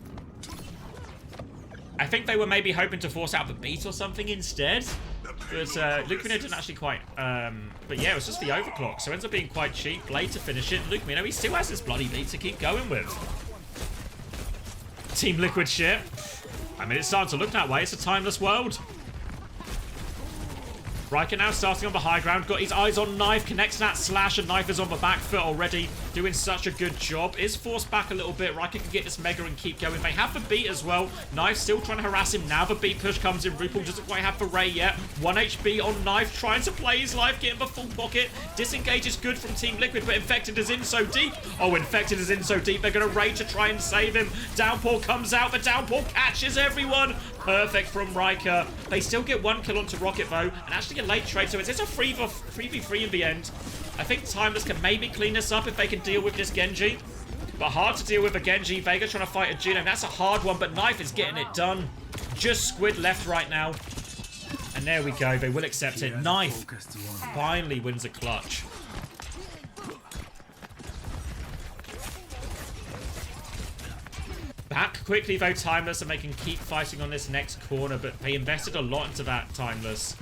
I think they were maybe hoping to force out the beat or something instead. But Luke Mino didn't actually quite... but yeah, it was just the overclock. So it ends up being quite cheap. Blade to finish it. Luke Mino, he still has this bloody beat to keep going with. Team Liquid shit. I mean, it's starting to look that way. It's a timeless world. Riker now starting on the high ground. Got his eyes on Knife. Connects that slash, and Knife is on the back foot already. Doing such a good job. Is forced back a little bit. Riker can get this Mega and keep going. They have the beat as well. Knife still trying to harass him. Now the beat push comes in. RuPaul doesn't quite have the Ray yet. 1 HP on Knife. Trying to play his life. Getting the full pocket. Disengage is good from Team Liquid, but Infected is in so deep. Oh, Infected is in so deep. They're going to Ray to try and save him. Downpour comes out. The Downpour catches everyone. Perfect from Riker. They still get 1 kill onto Rocket, though, and actually a late trade, so it's a 3v3 in the end. I think Timeless can maybe clean this up if they can deal with this Genji. But hard to deal with a Genji. Vega trying to fight a Juno. That's a hard one, but Knife is getting it done. Just Squid left right now. And there we go. They will accept it. Knife finally wins a clutch. Back quickly, though, Timeless, and they can keep fighting on this next corner, but they invested a lot into that, Timeless.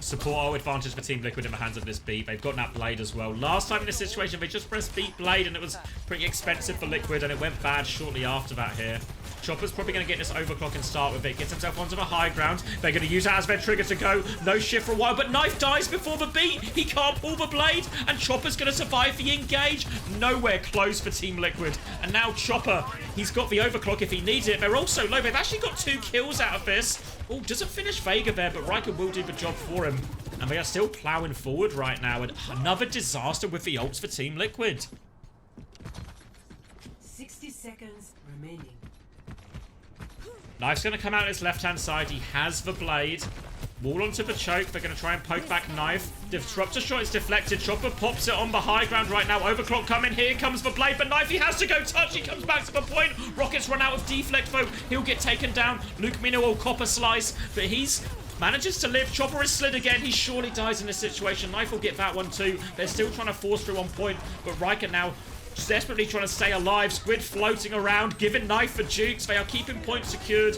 Support advantage for Team Liquid in the hands of this beat. They've got that blade as well. Last time in this situation, they just pressed beat blade, and it was pretty expensive for Liquid, and it went bad shortly after that here. Chopper's probably going to get this overclock and start with it. Gets himself onto the high ground. They're going to use that as their trigger to go. No shift for a while, but Knife dies before the beat. He can't pull the blade, and Chopper's going to survive the engage. Nowhere close for Team Liquid. And now Chopper, he's got the overclock if he needs it. They're also low. They've actually got 2 kills out of this. Oh, doesn't finish Vega there, but Riker will do the job for him. And they are still plowing forward right now. And another disaster with the ults for Team Liquid. 60 seconds remaining. Knife's going to come out his left-hand side. He has the blade. Wall onto the choke. They're going to try and poke back Knife. Disruptor shot is deflected. Chopper pops it on the high ground right now. Overclock coming. Here comes the blade, but Knife, he has to go touch. He comes back to the point. Rockets run out of deflect, though. He'll get taken down. Luke Mino will copper slice, but he's manages to live. Chopper is slid again. He surely dies in this situation. Knife will get that one too. They're still trying to force through on point, but Riker now desperately trying to stay alive. Squid floating around, giving Knife for jukes. They are keeping points secured.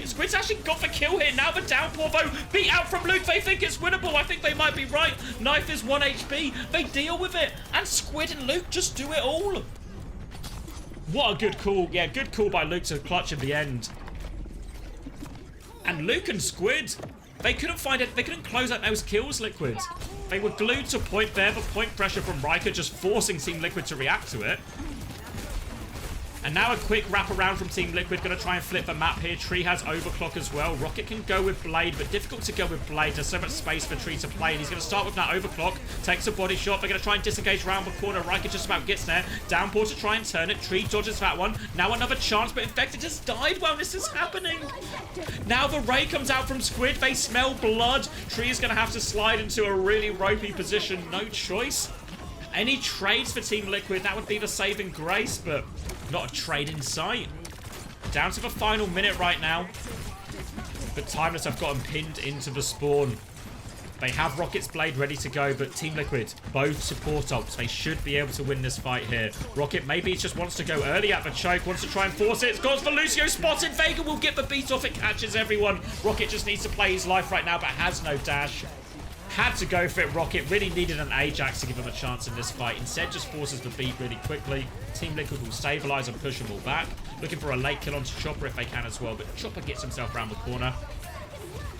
Squid's actually got the kill here. Now the downpour, though, beat out from Luke. They think it's winnable. I think they might be right. Knife is 1 HP. They deal with it. And Squid and Luke just do it all. What a good call. Yeah, good call by Luke to clutch in the end. And Luke and Squid, they couldn't find it. They couldn't close out those kills, Liquid. They were glued to point there. The point pressure from Riker just forcing Team Liquid to react to it. And now a quick wrap around from Team Liquid. Going to try and flip the map here. Tree has overclock as well. Rocket can go with Blade, but difficult to go with Blade. There's so much space for Tree to play, and he's going to start with that overclock. Takes a body shot. They're going to try and disengage around the corner. Riker just about gets there. Downpour to try and turn it. Tree dodges that one. Now another chance, but Infected just died while this is happening. Now the Ray comes out from Squid. They smell blood. Tree is going to have to slide into a really ropey position. No choice. Any trades for Team Liquid, that would be the saving grace, but not a trade in sight. Down to the final minute right now. But Timeless have got him pinned into the spawn. They have Rocket's Blade ready to go, but Team Liquid, both support ults. They should be able to win this fight here. Rocket maybe just wants to go early at the choke, wants to try and force it. It's gone for Lucio, spotted. Vega will get the beat off. It catches everyone. Rocket just needs to play his life right now, but has no dash. Had to go for it, Rocket. Really needed an Ajax to give him a chance in this fight. Instead, just forces the beat really quickly. Team Liquid will stabilize and push them all back. Looking for a late kill onto Chopper if they can as well, but Chopper gets himself around the corner.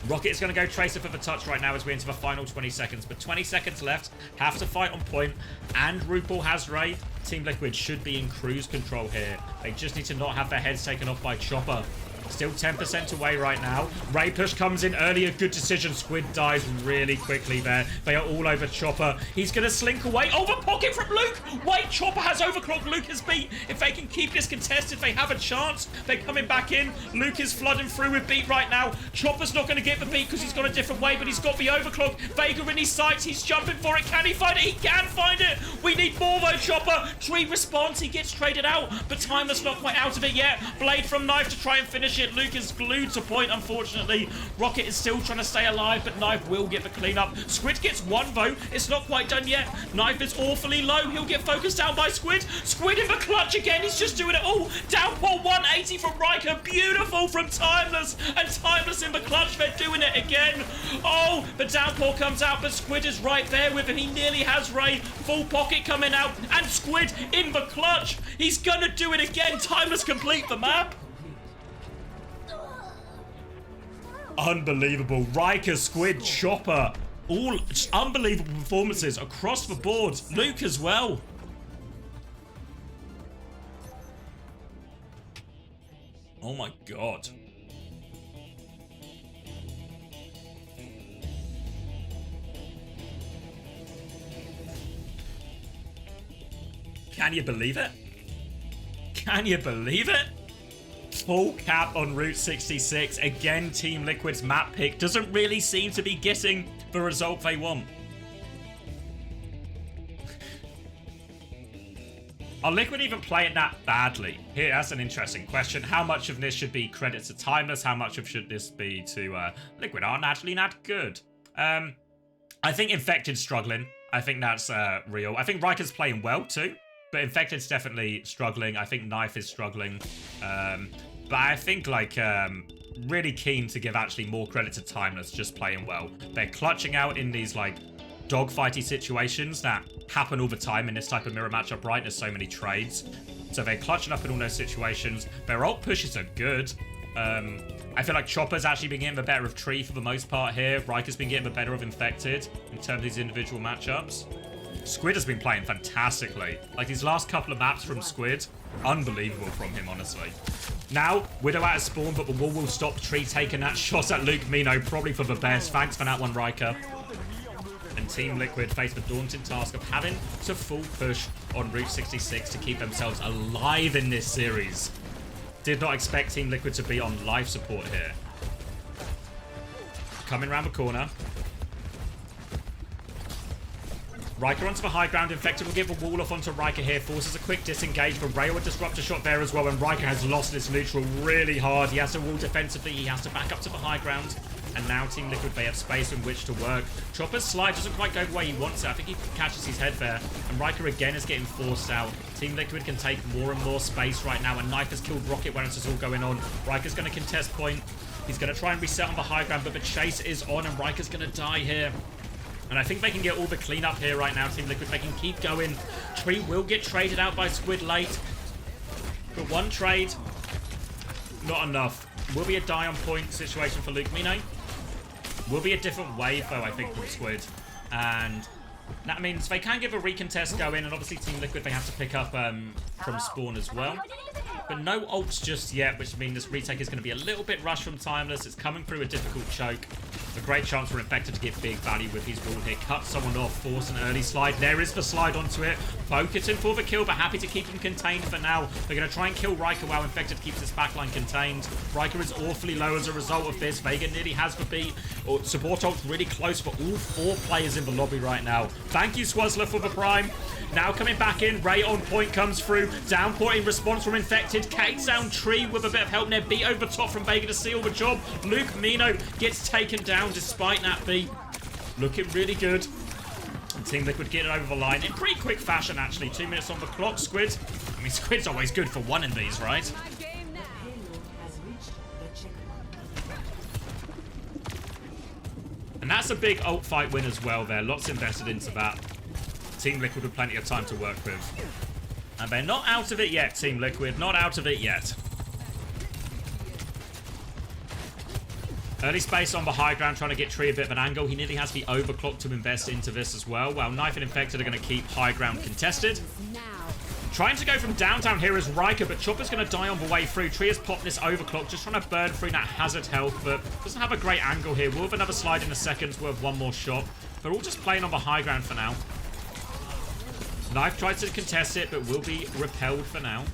Rocket is going to go Tracer for the touch right now as we enter the final 20 seconds. But 20 seconds left. Have to fight on point. And RuPaul has Ray. Team Liquid should be in cruise control here. They just need to not have their heads taken off by Chopper. Still 10% away right now. Ray push comes in early. A good decision. Squid dies really quickly there. They are all over Chopper. He's going to slink away. Over pocket from Luke. Wait, Chopper has overclocked. Luke is beat. If they can keep this contested, they have a chance. They're coming back in. Luke is flooding through with beat right now. Chopper's not going to get the beat because he's got a different way, but he's got the overclock. Vega in his sights. He's jumping for it. Can he find it? He can find it. We need more though, Chopper. Tree responds. He gets traded out, but Timeless not quite out of it yet. Blade from Knife to try and finish it. Luke is glued to point, unfortunately. Rocket is still trying to stay alive, but Knife will get the cleanup. Squid gets one though. It's not quite done yet. Knife is awfully low. He'll get focused down by Squid. Squid in the clutch again. He's just doing it all. Downpour 180 from Riker. Beautiful from Timeless. And Timeless in the clutch. They're doing it again. Oh, the downpour comes out, but Squid is right there with him. He nearly has Ray. Full pocket coming out. And Squid in the clutch. He's gonna do it again. Timeless complete the map. Unbelievable. Riker, Squid, Chopper. All just unbelievable performances across the board. Luke as well. Oh my god. Can you believe it? Can you believe it? Full cap on Route 66. Again, Team Liquid's map pick doesn't really seem to be getting the result they want. Are Liquid even playing that badly? Here, that's an interesting question. How much of this should be credit to Timeless? How much of should this be to Liquid aren't actually not good? I think Infected's struggling. I think that's real. I think Riker's playing well too. But Infected's definitely struggling. I think Knife is struggling. But I think, like, really keen to give actually more credit to Timeless just playing well. They're clutching out in these, like, dogfighty situations that happen all the time in this type of mirror matchup, right? There's so many trades. So they're clutching up in all those situations. Their ult pushes are good. I feel like Chopper's actually been getting the better of Tree for the most part here. Riker's been getting the better of Infected in terms of these individual matchups. Squid has been playing fantastically. Like, these last couple of maps from Squid, unbelievable from him, honestly. Now, Widow out of spawn, but the wall will stop Tree taking that shot at Luke Mino, probably for the best. Thanks for that one, Riker. And Team Liquid face the daunting task of having to full push on Route 66 to keep themselves alive in this series. Did not expect Team Liquid to be on life support here. Coming around the corner. Riker onto the high ground. Infected will give a wall off onto Riker here. Forces a quick disengage, but Ray will disrupt a shot there as well, and Riker has lost his neutral really hard. He has to wall defensively. He has to back up to the high ground. And now Team Liquid, they have space in which to work. Chopper's slide doesn't quite go the way he wants it. I think he catches his head there. And Riker again is getting forced out. Team Liquid can take more and more space right now. And Knife has killed Rocket when this is all going on. Riker's going to contest point. He's going to try and reset on the high ground, but the chase is on, and Riker's going to die here. And I think they can get all the cleanup here right now, Team Liquid. They can keep going. Tree will get traded out by Squid late. But one trade, not enough. Will be a die on point situation for Luke Mino. Will be a different wave, though, I think, from Squid. And that means they can give a recontest go in. And obviously, Team Liquid, they have to pick up from spawn as well. But no ults just yet, which means this retake is going to be a little bit rushed from Timeless. It's coming through a difficult choke. A great chance for Infected to get big value with his wall here. Cut someone off, force an early slide. There is the slide onto it. Focusing for the kill, but happy to keep him contained for now. They're going to try and kill Riker while Infected keeps his backline contained. Riker is awfully low as a result of this. Vega nearly has the beat. Support ult's really close for all four players in the lobby right now. Thank you, Swazzler, for the prime. Now coming back in, Ray on point comes through. Downpour in response from Infected. Kate's down Tree with a bit of help there. Beat over top from Vega to seal the job. Luke Mino gets taken down despite that beat. Looking really good. And Team Liquid getting over the line in pretty quick fashion, actually. 2 minutes on the clock, Squid. I mean, Squid's always good for one in these, right? And that's a big ult fight win as well there. Lots invested into that. Team Liquid with plenty of time to work with. And they're not out of it yet, Team Liquid. Not out of it yet. Early space on the high ground, trying to get Tree a bit of an angle. He nearly has the overclock to invest into this as well. While Knife and Infected are going to keep high ground contested. Trying to go from downtown here is Riker, but Chopper's going to die on the way through. Tree has popped this overclock, just trying to burn through that hazard health, but doesn't have a great angle here. We'll have another slide in a second. We'll have one more shot. They're all just playing on the high ground for now. Knife tries to contest it, but will be repelled for now.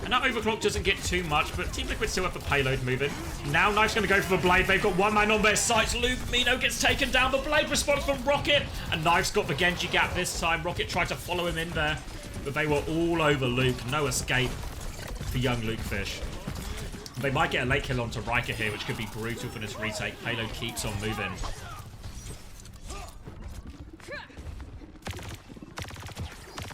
And that overclock doesn't get too much, but Team Liquid still have the payload moving. Now Knife's going to go for the Blade. They've got one man on their sights. Luke Mino gets taken down. The Blade responds from Rocket. And Knife's got the Genji gap this time. Rocket tried to follow him in there, but they were all over Luke. No escape for young Luke Fish. They might get a late kill onto Riker here, which could be brutal for this retake. Payload keeps on moving.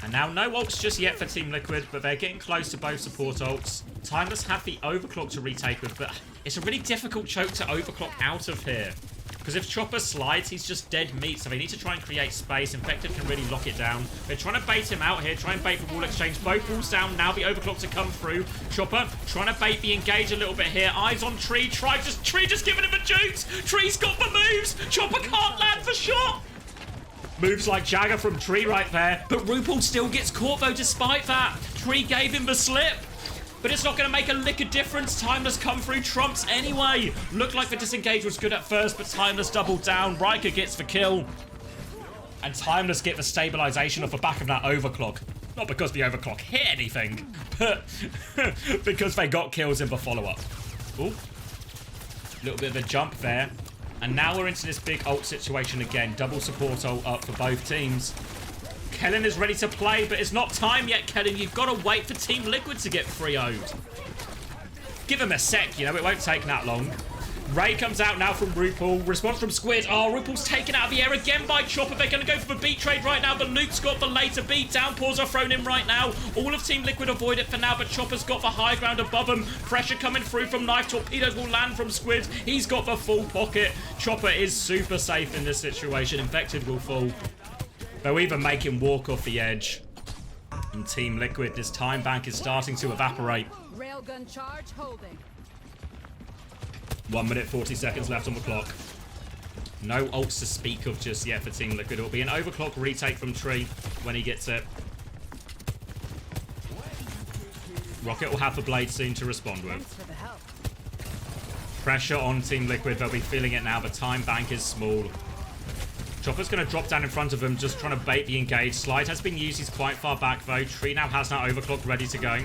And now no ults just yet for Team Liquid, but they're getting close to both support ults. Timeless have the overclock to retake with, but it's a really difficult choke to overclock out of here. Because if Chopper slides, he's just dead meat, so they need to try and create space. Infected can really lock it down. They're trying to bait him out here, try and bait the wall exchange. Both walls down, now the overclock to come through. Chopper trying to bait the engage a little bit here. Eyes on Tree, Tree just giving him a jukes. Tree's got the moves. Chopper can't land the shot. Moves like Jagger from Tree right there. But RuPaul still gets caught though despite that. Tree gave him the slip. But it's not going to make a lick of difference. Timeless come through trumps anyway. Looked like the disengage was good at first, but Timeless doubled down. Riker gets the kill. And Timeless get the stabilization off the back of that overclock. Not because the overclock hit anything, but because they got kills in the follow-up. Ooh. Little bit of a jump there. And now we're into this big ult situation again. Double support ult up for both teams. Kellen is ready to play, but it's not time yet, Kellen. You've got to wait for Team Liquid to get 3-0'd. Give him a sec, you know, it won't take that long. Ray comes out now from RuPaul. Response from Squid. Oh, RuPaul's taken out of the air again by Chopper. They're going to go for the beat trade right now, but Luke's got the later beat. Downpours are thrown in right now. All of Team Liquid avoid it for now, but Chopper's got the high ground above him. Pressure coming through from Knife. Torpedoes will land from Squid. He's got the full pocket. Chopper is super safe in this situation. Infected will fall. They'll even make him walk off the edge. And Team Liquid, this time bank is starting to evaporate. Railgun charge holding. 1 minute 40 seconds left on the clock. No ults to speak of just yet for Team Liquid. It'll be an overclock retake from Tree when he gets it. Rocket will have the blade soon to respond with. Pressure on Team Liquid. They'll be feeling it now. The time bank is small. Chopper's going to drop down in front of him, just trying to bait the engage. Slide has been used. He's quite far back, though. Tree now has that overclock ready to go.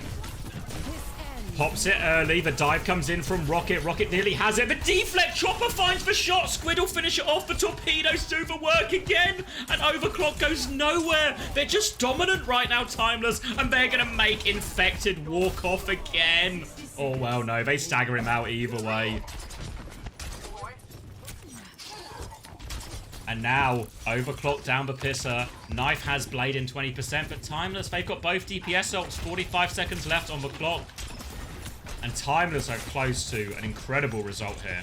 Pops it early. The dive comes in from Rocket. Rocket nearly has it. The deflect. Chopper finds the shot. Squid will finish it off. The torpedoes do the work again. And overclock goes nowhere. They're just dominant right now, Timeless. And they're going to make Infected walk off again. Oh, well, no. They stagger him out either way. And now, overclock down the pisser. Knife has Blade in 20%, but Timeless, they've got both DPS ults. 45 seconds left on the clock. And Timeless are close to an incredible result here.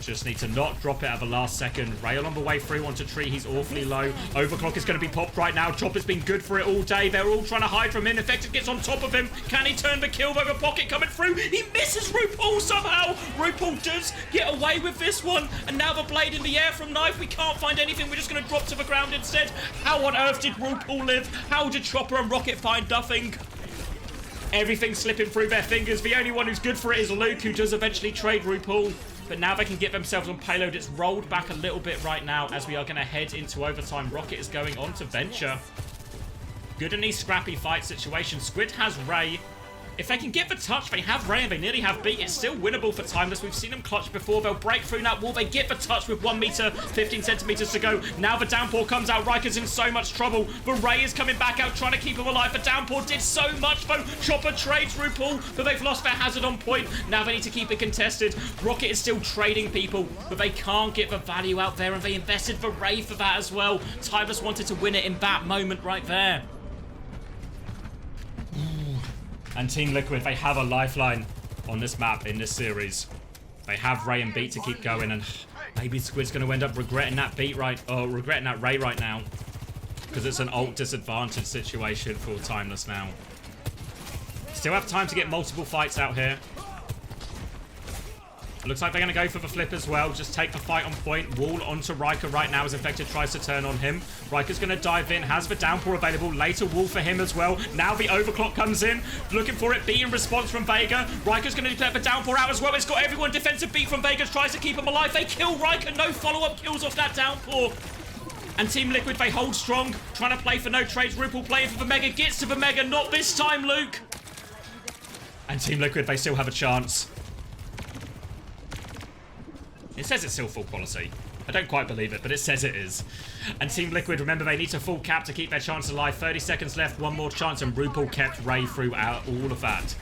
Just need to not drop it at the last second. Rail on the way through onto Tree. He's awfully low. Overclock is going to be popped right now. Chopper's been good for it all day. They're all trying to hide from him. Infected gets on top of him. Can he turn the kill? Over pocket coming through. He misses RuPaul somehow. RuPaul does get away with this one. And now the blade in the air from Knife. We can't find anything. We're just going to drop to the ground instead. How on earth did RuPaul live? How did Chopper and Rocket find nothing? Everything slipping through their fingers. The only one who's good for it is Luke, who does eventually trade RuPaul. But now they can get themselves on payload. It's rolled back a little bit right now as we are going to head into overtime. Rocket is going on to Venture. Good in these scrappy fight situations. Squid has Ray. If they can get the touch, they have Ray and they nearly have beat. It's still winnable for Timeless. We've seen them clutch before. They'll break through that wall. They get the touch with 1 meter, 15 centimeters to go. Now the downpour comes out. Riker's in so much trouble. But Ray is coming back out, trying to keep him alive. The downpour did so much, though. Chopper trades RuPaul, but they've lost their hazard on point. Now they need to keep it contested. Rocket is still trading people, but they can't get the value out there, and they invested for Ray for that as well. Timeless wanted to win it in that moment right there. And Team Liquid, they have a lifeline on this map in this series. They have Ray and Beat to keep going, and maybe Squid's going to end up regretting that Ray right now, because it's an ult disadvantage situation for Timeless now. Still have time to get multiple fights out here. Looks like they're going to go for the flip as well. Just take the fight on point. Wall onto Riker right now as Infected tries to turn on him. Riker's going to dive in. Has the downpour available. Later wall for him as well. Now the overclock comes in. Looking for it. B in response from Vega. Riker's going to declare the downpour out as well. It's got everyone. Defensive beat from Vegas. Tries to keep him alive. They kill Riker. No follow-up kills off that downpour. And Team Liquid, they hold strong. Trying to play for no trades. Rupal playing for the Mega. Gets to the Mega. Not this time, Luke. And Team Liquid, they still have a chance. It says it's still full quality. I don't quite believe it, but it says it is. And Team Liquid, remember, they need to full cap to keep their chance alive. 30 seconds left, one more chance, and Rupal kept Ray throughout all of that.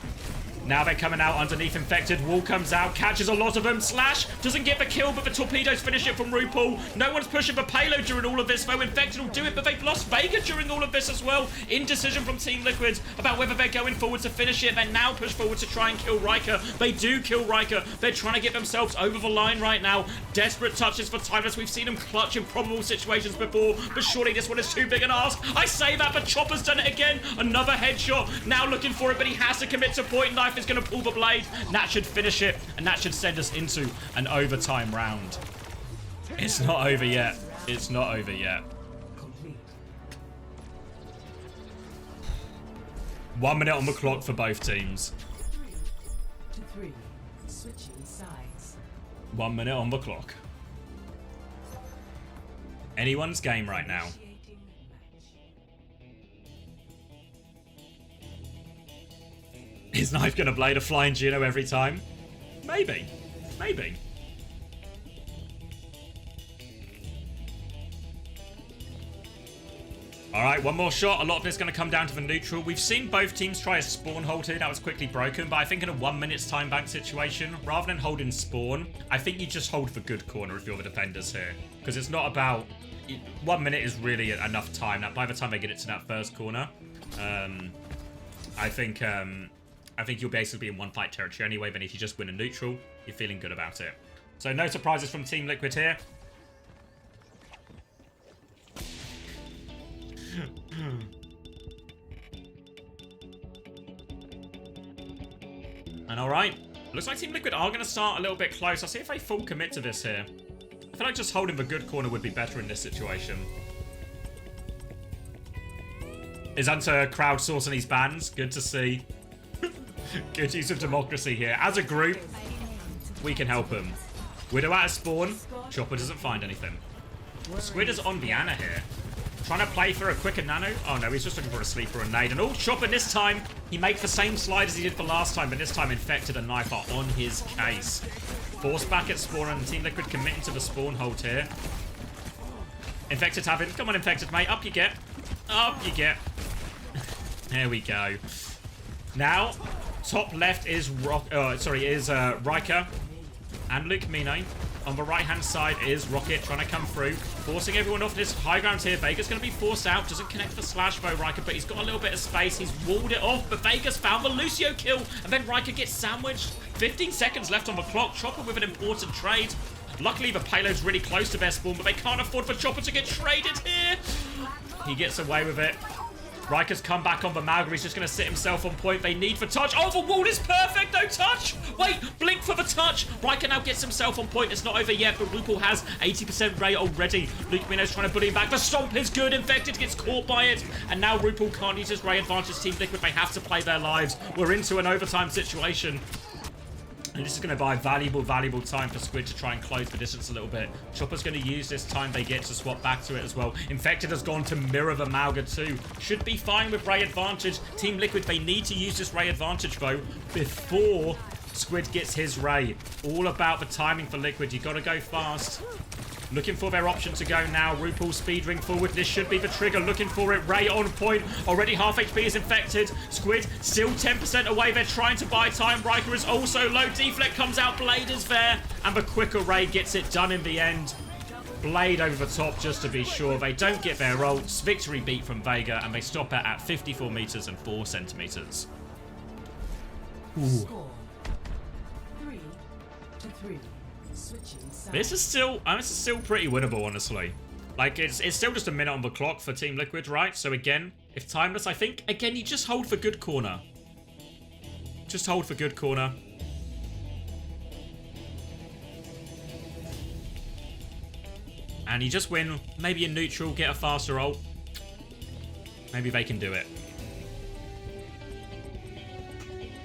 Now they're coming out underneath Infected. Wall comes out, catches a lot of them. Slash doesn't get the kill, but the torpedoes finish it from Rupal. No one's pushing the payload during all of this, though. Infected will do it, but they've lost Vega during all of this as well. Indecision from Team Liquid about whether they're going forward to finish it. They now push forward to try and kill Riker. They do kill Riker. They're trying to get themselves over the line right now. Desperate touches for Timeless. We've seen them clutch in probable situations before, but surely this one is too big an ask. I say that, but Chopper's done it again. Another headshot. Now looking for it, but he has to commit to point. Knife is going to pull the blade. That should finish it, and that should send us into an overtime round. It's not over yet. It's not over yet. 1 minute on the clock for both teams. 3 to 3. Switching sides. 1 minute on the clock. Anyone's game right now. Is Knife gonna blade a flying Juno every time? Maybe. Maybe. Alright, one more shot. A lot of this is going to come down to the neutral. We've seen both teams try a spawn hold here. That was quickly broken, but I think in a 1 minute's time back situation, rather than holding spawn, I think you just hold the good corner if you're the defenders here. Because it's not about... 1 minute is really enough time. That by the time they get it to that first corner, I think you'll basically be in one fight territory anyway. Then if you just win a neutral, you're feeling good about it. So no surprises from Team Liquid here. And alright, looks like Team Liquid are going to start a little bit close. I'll see if they full commit to this here. I feel like just holding the good corner would be better in this situation. Is Hunter crowdsourcing these bans? Good to see. Good use of democracy here. As a group, we can help him. Widow out of spawn. Chopper doesn't find anything. Squid is on the Ana here. Trying to play for a quicker nano. Oh no, he's just looking for a sleeper and nade. And oh, Chopper this time, he makes the same slide as he did for last time, but this time Infected and Knife are on his case. Forced back at spawn, and Team Liquid committing to the spawn hold here. Infected tapping. Come on, Infected, mate. Up you get. Up you get. There we go. Now, top left is Riker and Luke Mino. On the right-hand side is Rocket trying to come through, forcing everyone off this high ground here. Vega's going to be forced out. Doesn't connect the slash though, Riker, but he's got a little bit of space. He's walled it off, but Vega's found the Lucio kill, and then Riker gets sandwiched. 15 seconds left on the clock. Chopper with an important trade. Luckily, the payload's really close to their spawn, but they can't afford for Chopper to get traded here. He gets away with it. Riker's come back on the Malga. He's just going to sit himself on point. They need for touch. Oh, the wall is perfect. No touch. Wait, blink for the touch. Riker now gets himself on point. It's not over yet, but Rupal has 80% Ray already. Luke Mino's trying to bully him back. The stomp is good. Infected gets caught by it. And now Rupal can't use his Ray advantage. Team Liquid, they have to play their lives. We're into an overtime situation. And this is going to buy valuable time for Squid to try and close the distance a little bit. Chopper's going to use this time they get to swap back to it as well. Infected has gone to mirror the Malga too. Should be fine with Ray advantage. Team Liquid, they need to use this Ray advantage though before Squid gets his Ray. All about the timing for Liquid. You got to go fast. Looking for their option to go now. Rupal speed ring forward. This should be the trigger. Looking for it. Ray on point. Already half HP is Infected. Squid still 10% away. They're trying to buy time. Riker is also low. Deflect comes out. Blade is there. And the quicker Ray gets it done in the end. Blade over the top just to be sure. They don't get their ults. Victory beat from Vega. And they stop it at 54 meters and 4 centimeters. Ooh. 3 to 3. This is still pretty winnable, honestly. Like, it's still just a minute on the clock for Team Liquid, right? So again, if timeless, I think, again, you just hold for good corner. Just hold for good corner. And you just win, maybe in neutral, get a faster ult. Maybe they can do it.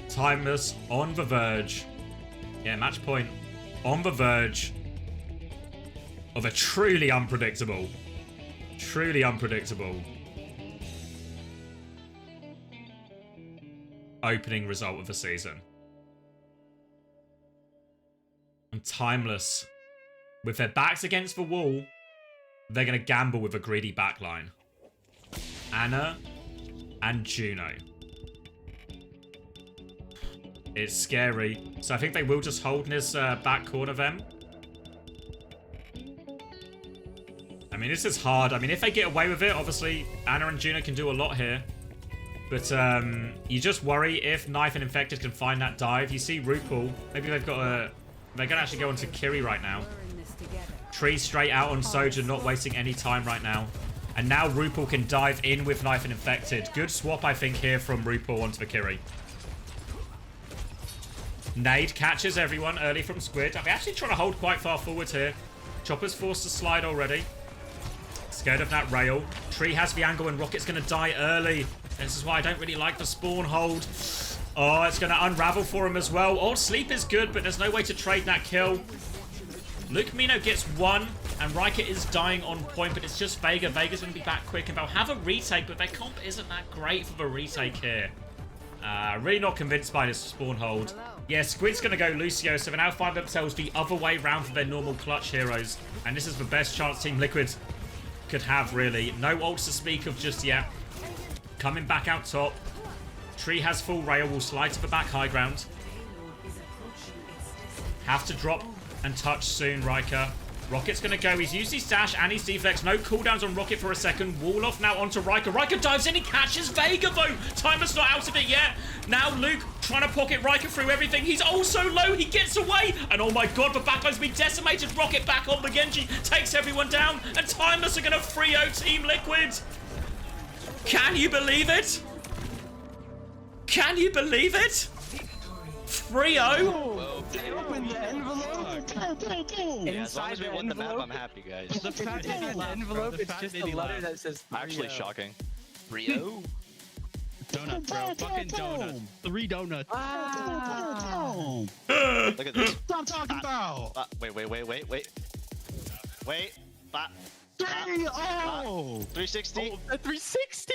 Timeless on the verge. Yeah, match point on the verge of a truly unpredictable opening result of the season. And Timeless, with their backs against the wall, they're going to gamble with a greedy backline. Anna and Juno. It's scary. So I think they will just hold in his back corner then. I mean, this is hard. I mean, if they get away with it, obviously, Anna and Juno can do a lot here. But you just worry if Knife and Infected can find that dive. You see RuPaul. Maybe they've got a... They're going to actually go onto Kiri right now. Tree straight out on Soja, not wasting any time right now. And now RuPaul can dive in with Knife and Infected. Good swap, I think, here from RuPaul onto the Kiri. Nade catches everyone early from Squid. I'm actually trying to hold quite far forward here. Chopper's forced to slide already. Scared of that rail. Tree has the angle and Rocket's going to die early. This is why I don't really like the spawn hold. Oh, it's going to unravel for him as well. Oh, sleep is good, but there's no way to trade that kill. Luke Mino gets one, and Riker is dying on point, but it's just Vega. Vega's going to be back quick, and they'll have a retake, but their comp isn't that great for the retake here. Really not convinced by this spawn hold. Yeah, Squid's going to go Lucio, so they now find themselves the other way round for their normal clutch heroes. And this is the best chance Team Liquid could have, really. No ults to speak of just yet. Coming back out top. Tree has full rail, will slide to the back high ground. Have to drop and touch soon, Riker. Rocket's going to go. He's used his dash and his deflex. No cooldowns on Rocket for a second. Wall off now onto Riker. Riker dives in. He catches Vega, though. Timer's not out of it yet. Now Luke trying to pocket Riker through everything. He's also low. He gets away. And oh my god, the backline's been decimated. Rocket back on the Genji. Takes everyone down. And Timeless are going to 3-0 Team Liquid. Can you believe it? Can you believe it? 3-0? They opened the envelope. Yeah, as long as we won the map, I'm happy, guys. The fact that the envelope is just a letter that says actually shocking. 3-0? Donut, bro. Fucking donut. 3 donuts. Look at this. What I'm talking about. Wait. Wait. 360? Oh, a 360?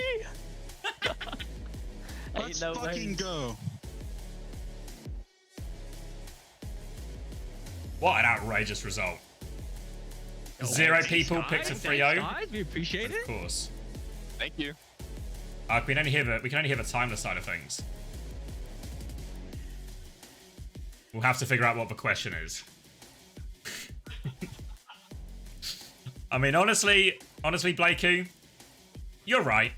Let's fucking go. What an outrageous result. 0 people picked a 3-0. We appreciate it. Of course. Thank you. We can only hear the Timeless side of things. We'll have to figure out what the question is. I mean, honestly, Blakey, you're right.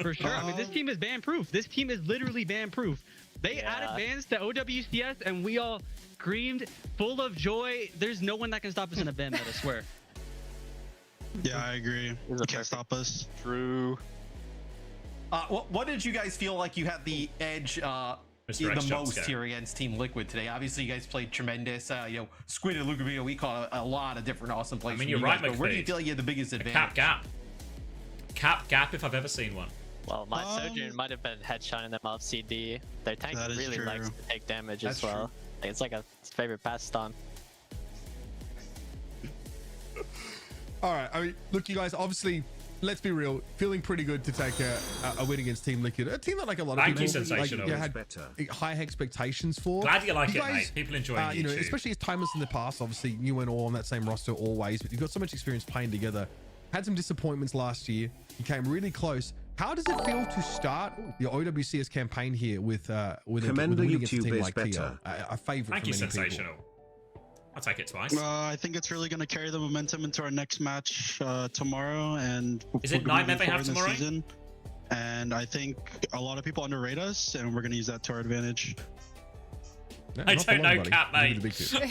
For sure. I mean, this team is ban-proof. This team is literally ban-proof. They added bans to OWCS, and we all screamed full of joy. There's no one that can stop us in a ban mode, I swear. Yeah, I agree. You can't stop us. True. What did you guys feel like you had the edge the most here against Team Liquid today? Obviously, you guys played tremendous. Squid and Luca, we caught a lot of different awesome plays. I mean, you're right, McPhee. Where do you feel you had the biggest advantage? Cap gap if I've ever seen one. Well, my Sojourn might have been headshoting them off CD. Their tank really likes to take damage as well. Like, it's like a favorite pastime. All right, I mean, look, you guys, obviously, let's be real, feeling pretty good to take a win against Team Liquid. A team that, like, a lot of people Sensational. had high expectations for. Glad you like it, mate. People enjoy YouTube. You know, especially as Timeless in the past, obviously, you went all on that same roster always, but you've got so much experience playing together. Had some disappointments last year. You came really close. How does it feel to start your OWCS campaign here with a win against a team like Tio? A favorite for many Sensational. people. I'll take it twice. I think it's really going to carry the momentum into our next match tomorrow. And is it Nightmare they have tomorrow? And I think a lot of people underrate us, and we're going to use that to our advantage. Yeah, I don't know, Cat, mate.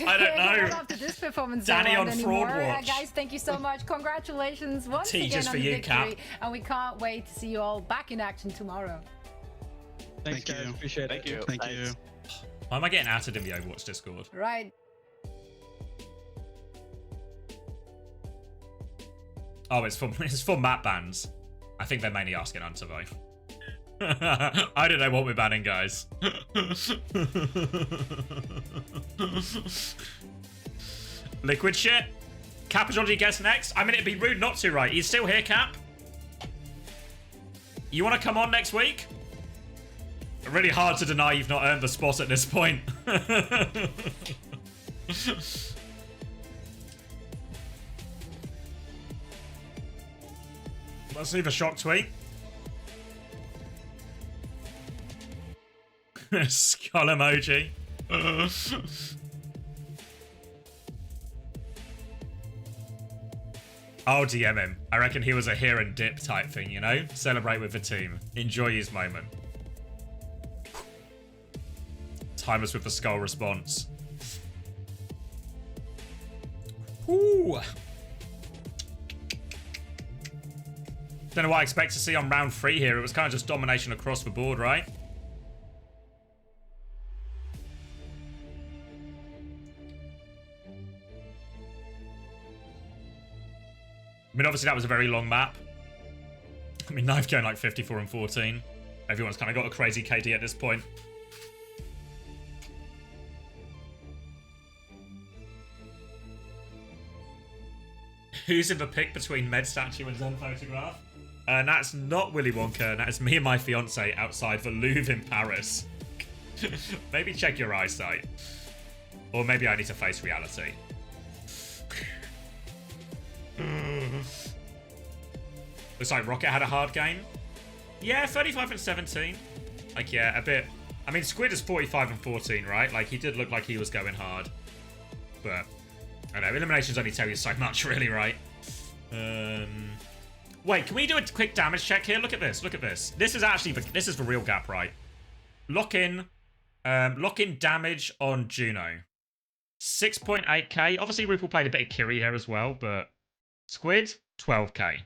I don't know. After this performance, Danny on Fraud Watch. Guys, thank you so much. Congratulations once again on the victory. Cap. And we can't wait to see you all back in action tomorrow. Thanks, guys. Appreciate it. Thank you. Why am I getting outed in the Overwatch Discord? Right. Oh, it's for map bans. I think they're mainly asking Hunter though. I don't know what we're banning, guys. Liquid shit. Capitology guess next. I mean, it'd be rude not to, right? He's still here, Cap. You want to come on next week? Really hard to deny you've not earned the spot at this point. Let's see the shock tweet. Skull emoji. I'll DM him. I reckon he was a here and dip type thing, you know? Celebrate with the team. Enjoy his moment. Timeless with the skull response. Ooh. Don't know what I expect to see on round 3 here. It was kind of just domination across the board, right? I mean, obviously that was a very long map. I mean, Knife going like 54 and 14. Everyone's kind of got a crazy KD at this point. Who's in the pick between Med Statue and Zen Photograph? And that's not Willy Wonka. That is me and my fiance outside the Louvre in Paris. Maybe check your eyesight. Or maybe I need to face reality. Looks like Rocket had a hard game. Yeah, 35 and 17. Like, yeah, a bit. I mean, Squid is 45 and 14, right? Like, he did look like he was going hard. But, I don't know, eliminations only tell you so much, really, right? Wait, can we do a quick damage check here? Look at this, look at this. This is actually, this is the real gap, right? Lock in damage on Juno. 6.8k. Obviously, RuPaul played a bit of Kiri here as well, but Squid, 12k.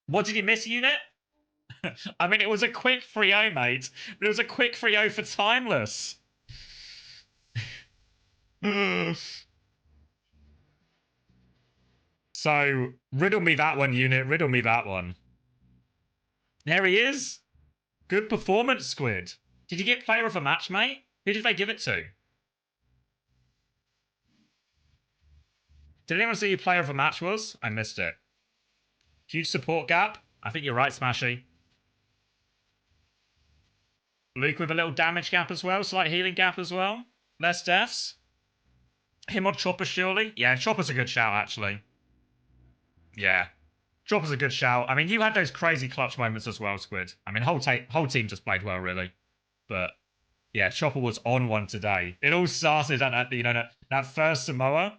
What did you miss, Unit? I mean, it was a quick 3-0, mate. But it was a quick 3-0 for Timeless. So, riddle me that one, Unit. Riddle me that one. There he is. Good performance, Squid. Did you get player of a match, mate? Who did they give it to? Did anyone see who player of the match was? I missed it. Huge support gap. I think you're right, Smashy. Luke with a little damage gap as well. Slight healing gap as well. Less deaths. Him on Chopper, surely? Yeah, Chopper's a good shout, actually. Yeah. Chopper's a good shout. I mean, you had those crazy clutch moments as well, Squid. I mean, whole team just played well, really. But, yeah, Chopper was on one today. It all started at, you know, that first Samoa.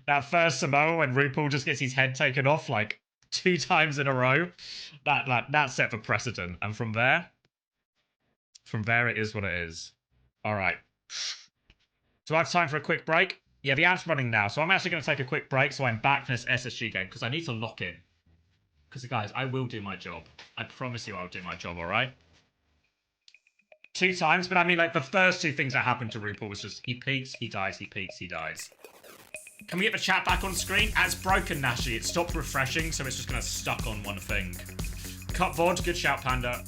That first Samoa when RuPaul just gets his head taken off, like, 2 times in a row. That set the precedent. And from there it is what it is. All right. So I have time for a quick break. Yeah, the ad's running now. So I'm actually going to take a quick break so I'm back for this SSG game because I need to lock in. Because, guys, I will do my job. I promise you I'll do my job, all right? 2 times, but I mean, like, the first 2 things that happened to RuPaul was just he peeks, he dies, he peeks, he dies. Can we get the chat back on screen? It's broken, Nashi. It stopped refreshing, so it's just going to stuck on one thing. Cut VOD, good shout, Panda.